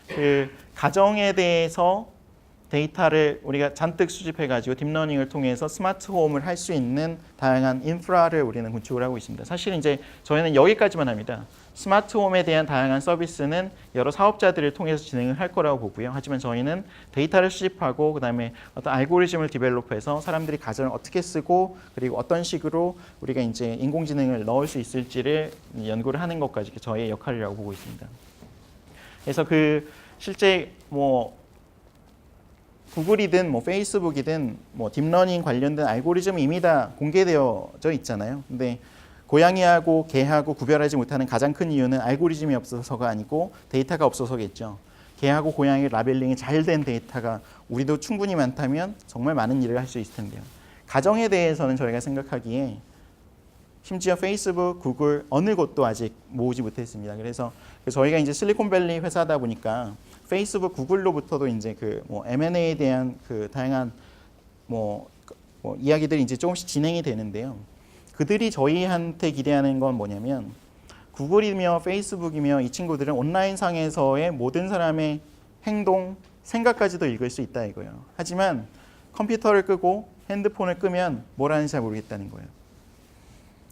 그 가정에 대해서 데이터를 우리가 잔뜩 수집해가지고 딥러닝을 통해서 스마트 홈을 할 수 있는 다양한 인프라를 우리는 구축을 하고 있습니다. 사실 이제 저희는 여기까지만 합니다. 스마트 홈에 대한 다양한 서비스는 여러 사업자들을 통해서 진행을 할 거라고 보고요. 하지만 저희는 데이터를 수집하고 그다음에 어떤 알고리즘을 디벨롭해서 사람들이 가전을 어떻게 쓰고 그리고 어떤 식으로 우리가 이제 인공지능을 넣을 수 있을지를 연구를 하는 것까지 저희의 역할이라고 보고 있습니다. 그래서 그 실제 뭐 구글이든 뭐 페이스북이든 뭐 딥러닝 관련된 알고리즘이 이미 다 공개되어져 있잖아요. 근데 고양이하고 개하고 구별하지 못하는 가장 큰 이유는 알고리즘이 없어서가 아니고 데이터가 없어서겠죠. 개하고 고양이 라벨링이 잘 된 데이터가 우리도 충분히 많다면 정말 많은 일을 할 수 있을 텐데요. 가정에 대해서는 저희가 생각하기에 심지어 페이스북, 구글 어느 곳도 아직 모으지 못했습니다. 그래서 저희가 이제 실리콘밸리 회사다 보니까 페이스북, 구글로부터도 이제 그 뭐 M&A에 대한 그 다양한 뭐 이야기들이 이제 조금씩 진행이 되는데요. 그들이 저희한테 기대하는 건 뭐냐면 구글이며 페이스북이며 이 친구들은 온라인 상에서의 모든 사람의 행동, 생각까지도 읽을 수 있다 이거예요. 하지만 컴퓨터를 끄고 핸드폰을 끄면 뭘 하는지 잘 모르겠다는 거예요.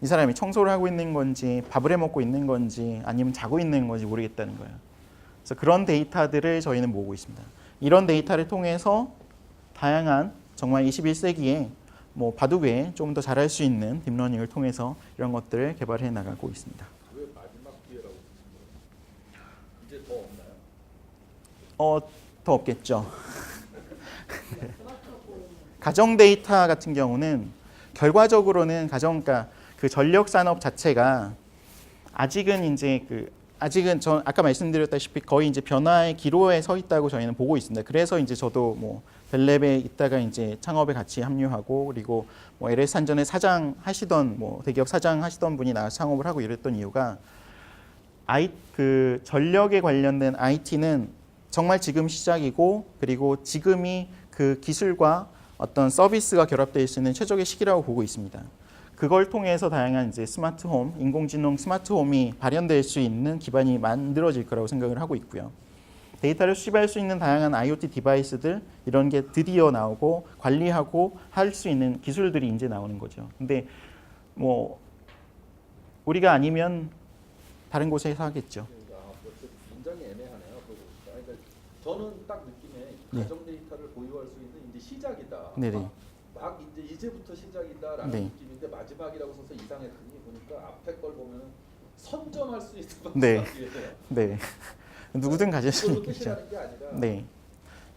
이 사람이 청소를 하고 있는 건지 밥을 해 먹고 있는 건지 아니면 자고 있는 건지 모르겠다는 거예요. 그래서 그런 데이터들을 저희는 모으고 있습니다. 이런 데이터를 통해서 다양한 정말 21세기에 뭐 바둑 외에 좀 더 잘할 수 있는 딥러닝을 통해서 이런 것들을 개발해 나가고 있습니다. 왜 마지막 기회라고 쓰신 거예요? 이제 더 없나요? 더 없겠죠. 가정 데이터 같은 경우는 결과적으로는 그러니까 그 전력 산업 자체가 아직은 이제 아직은 전 아까 말씀드렸다시피 거의 이제 변화의 기로에 서 있다고 저희는 보고 있습니다. 그래서 이제 저도 뭐 벨랩에 있다가 이제 창업에 같이 합류하고 그리고 뭐 LS 산전에 사장 하시던 뭐 대기업 사장 하시던 분이 나와서 창업을 하고 이랬던 이유가 그 전력에 관련된 IT는 정말 지금 시작이고 그리고 지금이 그 기술과 어떤 서비스가 결합될 수 있는 최적의 시기라고 보고 있습니다. 그걸 통해서 다양한 이제 스마트홈, 인공지능 스마트홈이 발현될 수 있는 기반이 만들어질 거라고 생각을 하고 있고요. 데이터를 수집할 수 있는 다양한 IoT 디바이스들 이런 게 드디어 나오고 관리하고 할 수 있는 기술들이 이제 나오는 거죠. 근데 뭐 우리가 아니면 다른 곳에서 하겠죠. 굉장히 애매하네요. 그러니까 저는 딱 느낌에 가정 데이터를 보유할 수 있는 이제 시작이다. 네네. 막 이제부터 시작이다라는 네. 느낌인데 마지막이라고 써서 이상했더니 보니까 앞에 걸 보면 선점할 수 있는 네. 마지막이에요. 네. 누구든 가질 수 이걸로 있겠죠. 끝이라는 게 아니라 네.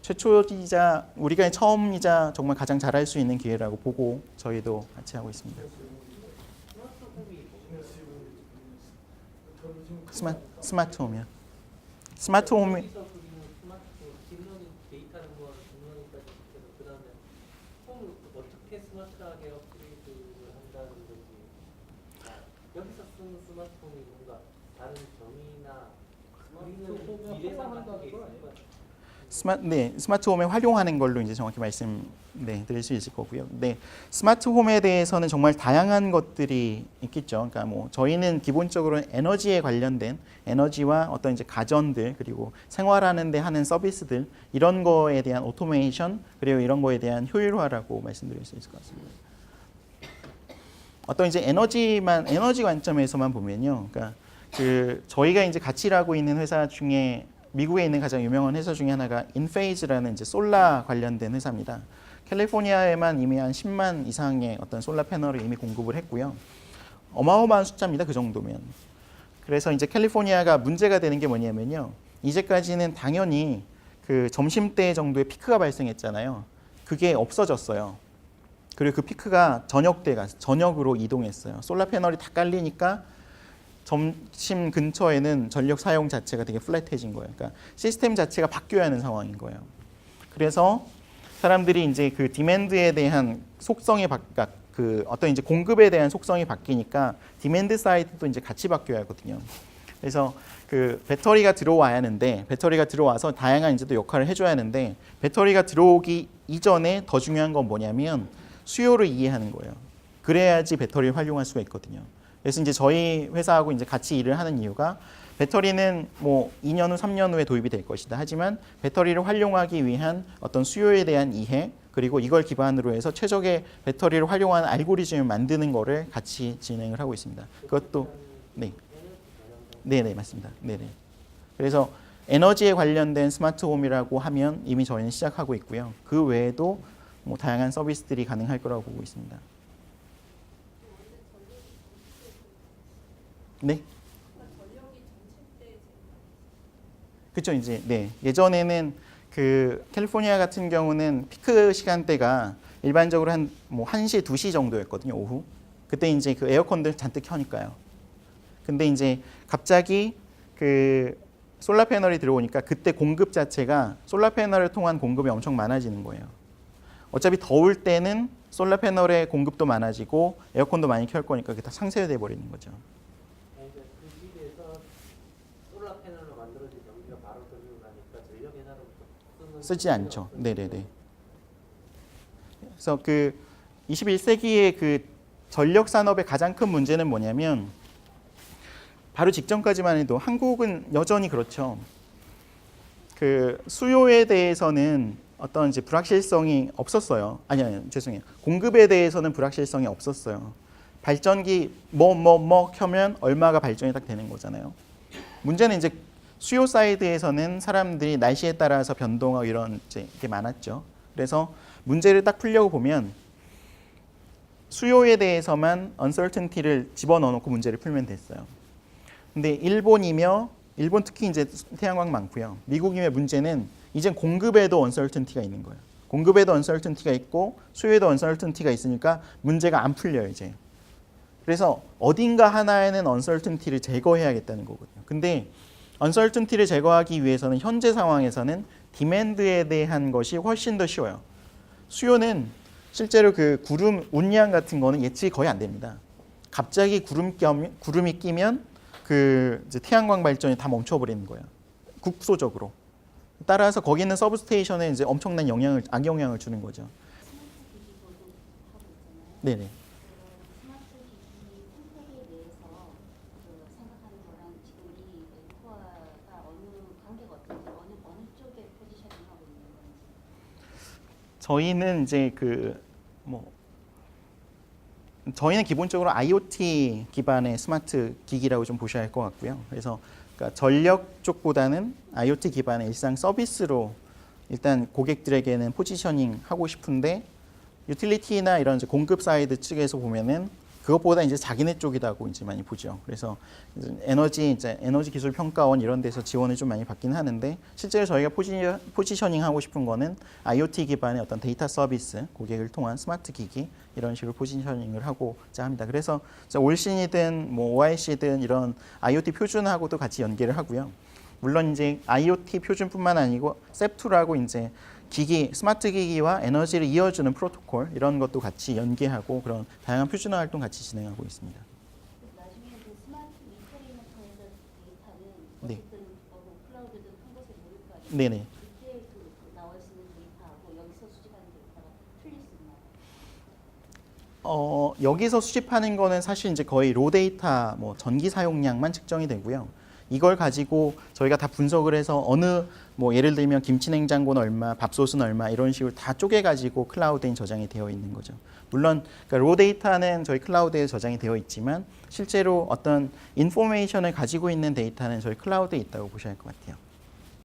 최초이자 우리가 처음이자 정말 가장 잘할 수 있는 기회라고 보고 저희도 같이 하고 있습니다. 스마트홈이요. 스마트홈이 여기서 그리는 스마트폰 딥러닝 데이터를 모아 딥러닝까지 시켜서 그다음에 홈을 어떻게 스마트하게 업그레이드를 한다는 건지 여기서 쓰는 스마트폰이 뭔가 다른 점이나 우리는 미래상 같은 게 있을 것 같아요. 스마트홈에 활용하는 걸로 이제 정확히 드릴 수 있을 거고요. 네, 스마트홈에 대해서는 정말 다양한 것들이 있겠죠. 그러니까 뭐 저희는 기본적으로 에너지에 관련된 에너지와 어떤 이제 가전들 그리고 생활하는 데 하는 서비스들 이런 거에 대한 오토메이션 그리고 이런 거에 대한 효율화라고 말씀드릴 수 있을 것 같습니다. 어떤 이제 에너지 관점에서만 보면요. 그러니까 그 저희가 이제 같이 일하고 있는 회사 중에 미국에 있는 가장 유명한 회사 중에 하나가 인페이즈라는 이제 솔라 관련된 회사입니다. 캘리포니아에만 이미 한 10만 이상의 어떤 솔라 패널을 이미 공급을 했고요. 어마어마한 숫자입니다. 그 정도면. 그래서 이제 캘리포니아가 문제가 되는 게 뭐냐면요. 이제까지는 당연히 그 점심때 정도의 피크가 발생했잖아요. 그게 없어졌어요. 그리고 그 피크가 저녁으로 이동했어요. 솔라 패널이 다 깔리니까 점심 근처에는 전력 사용 자체가 되게 플랫해진 거예요. 그러니까 시스템 자체가 바뀌어야 하는 상황인 거예요. 그래서 사람들이 이제 그 디맨드에 대한 속성에 그 어떤 이제 공급에 대한 속성이 바뀌니까 디맨드 사이드도 이제 같이 바뀌어야 하거든요. 그래서 그 배터리가 들어와야 하는데 배터리가 들어와서 다양한 이제 또 역할을 해줘야 하는데 배터리가 들어오기 이전에 더 중요한 건 뭐냐면 수요를 이해하는 거예요. 그래야지 배터리를 활용할 수가 있거든요. 그래서 이제 저희 회사하고 이제 같이 일을 하는 이유가 배터리는 뭐 2년 후, 3년 후에 도입이 될 것이다. 하지만 배터리를 활용하기 위한 어떤 수요에 대한 이해 그리고 이걸 기반으로 해서 최적의 배터리를 활용하는 알고리즘을 만드는 거를 같이 진행을 하고 있습니다. 그것도 네. 네네 맞습니다. 네네. 그래서 에너지에 관련된 스마트홈이라고 하면 이미 저희는 시작하고 있고요. 그 외에도 뭐 다양한 서비스들이 가능할 거라고 보고 있습니다. 네. 그렇죠. 이제 네. 예전에는 그 캘리포니아 같은 경우는 피크 시간대가 일반적으로 한 뭐 1시, 2시 정도였거든요. 오후. 그때 이제 그 에어컨들 잔뜩 켜니까요. 근데 이제 갑자기 그 솔라 패널이 들어오니까 그때 공급 자체가 솔라 패널을 통한 공급이 엄청 많아지는 거예요. 어차피 더울 때는 솔라 패널의 공급도 많아지고 에어컨도 많이 켤 거니까 그게 다 상쇄돼 버리는 거죠. 그러니까 그 집에서 솔라 패널로 만들어진 전기가 바로 들고 나니까 전력 회사로부터 쓰지 않죠. 네네네. 그래서 그 21세기의 그 전력 산업의 가장 큰 문제는 뭐냐면 바로 직전까지만 해도 한국은 여전히 그렇죠. 그 수요에 대해서는 어떤 이제 불확실성이 없었어요. 아니요, 죄송해요. 공급에 대해서는 불확실성이 없었어요. 발전기 뭐 켜면 얼마가 발전이 딱 되는 거잖아요. 문제는 이제 수요 사이드에서는 사람들이 날씨에 따라서 변동하고 이런 이제 게 많았죠. 그래서 문제를 딱 풀려고 보면 수요에 대해서만 uncertainty를 집어넣어 놓고 문제를 풀면 됐어요. 근데 일본 특히 이제 태양광 많고요. 미국임의 문제는 이제 공급에도 uncertainty가 있는 거예요. 공급에도 uncertainty가 있고 수요에도 uncertainty가 있으니까 문제가 안 풀려요, 이제. 그래서 어딘가 하나에는 uncertainty를 제거해야겠다는 거거든요. 근데 uncertainty를 제거하기 위해서는 현재 상황에서는 디맨드에 대한 것이 훨씬 더 쉬워요. 수요는 실제로 그 구름 운량 같은 거는 예측이 거의 안 됩니다. 갑자기 구름이 끼면 그 이제 태양광 발전이 다 멈춰버리는 거예요. 국소적으로. 따라서 거기 있는 서브스테이션에 이제 엄청난 악영향을 주는 거죠. 네네. 스마트 기기 선택에 대해서 생각하는 거랑 지금 이 앵커가 어느 관계가 어떤지 어느 쪽에 포지셔닝하고 있는 건지. 저희는 이제 저희는 기본적으로 IoT 기반의 스마트 기기라고 좀 보셔야 할 것 같고요. 그래서 그러니까 전력 쪽보다는 IoT 기반의 일상 서비스로 일단 고객들에게는 포지셔닝 하고 싶은데 유틸리티나 이런 이제 공급 사이드 측에서 보면은 그것보다 이제 자기네 쪽이라고 이제 많이 보죠. 그래서 에너지 기술 평가원 이런 데서 지원을 좀 많이 받긴 하는데 실제로 저희가 포지셔닝 하고 싶은 거는 IoT 기반의 어떤 데이터 서비스, 고객을 통한 스마트 기기 이런 식으로 포지셔닝을 하고자 합니다. 그래서 올신이든 뭐 OIC든 이런 IoT 표준하고도 같이 연계를 하고요. 물론 이제 IoT 표준뿐만 아니고 셉2라고 이제 기기, 스마트 기기와 에너지를 이어주는 프로토콜 이런 것도 같이 연계하고 그런 다양한 표준화 활동 같이 진행하고 있습니다. 나중에 그 스마트 미터링을 통해서 데이터는 네. 어쨌든 뭐 클라우드든 한 곳에 모일 거 아니에요. 네네. 그때 그 나올 수 있는 데이터하고 여기서 수집하는 데이터가 틀릴 수 있나요? 여기서 수집하는 거는 사실 이제 거의 로 데이터 뭐 전기 사용량만 측정이 되고요. 이걸 가지고 저희가 다 분석을 해서 어느 뭐 예를 들면 김치 냉장고는 얼마, 밥솥은 얼마 이런 식으로 다 쪼개 가지고 클라우드에 저장이 되어 있는 거죠. 물론 그러니까 로 데이터는 저희 클라우드에 저장이 되어 있지만 실제로 어떤 인포메이션을 가지고 있는 데이터는 저희 클라우드에 있다고 보셔야 할 것 같아요.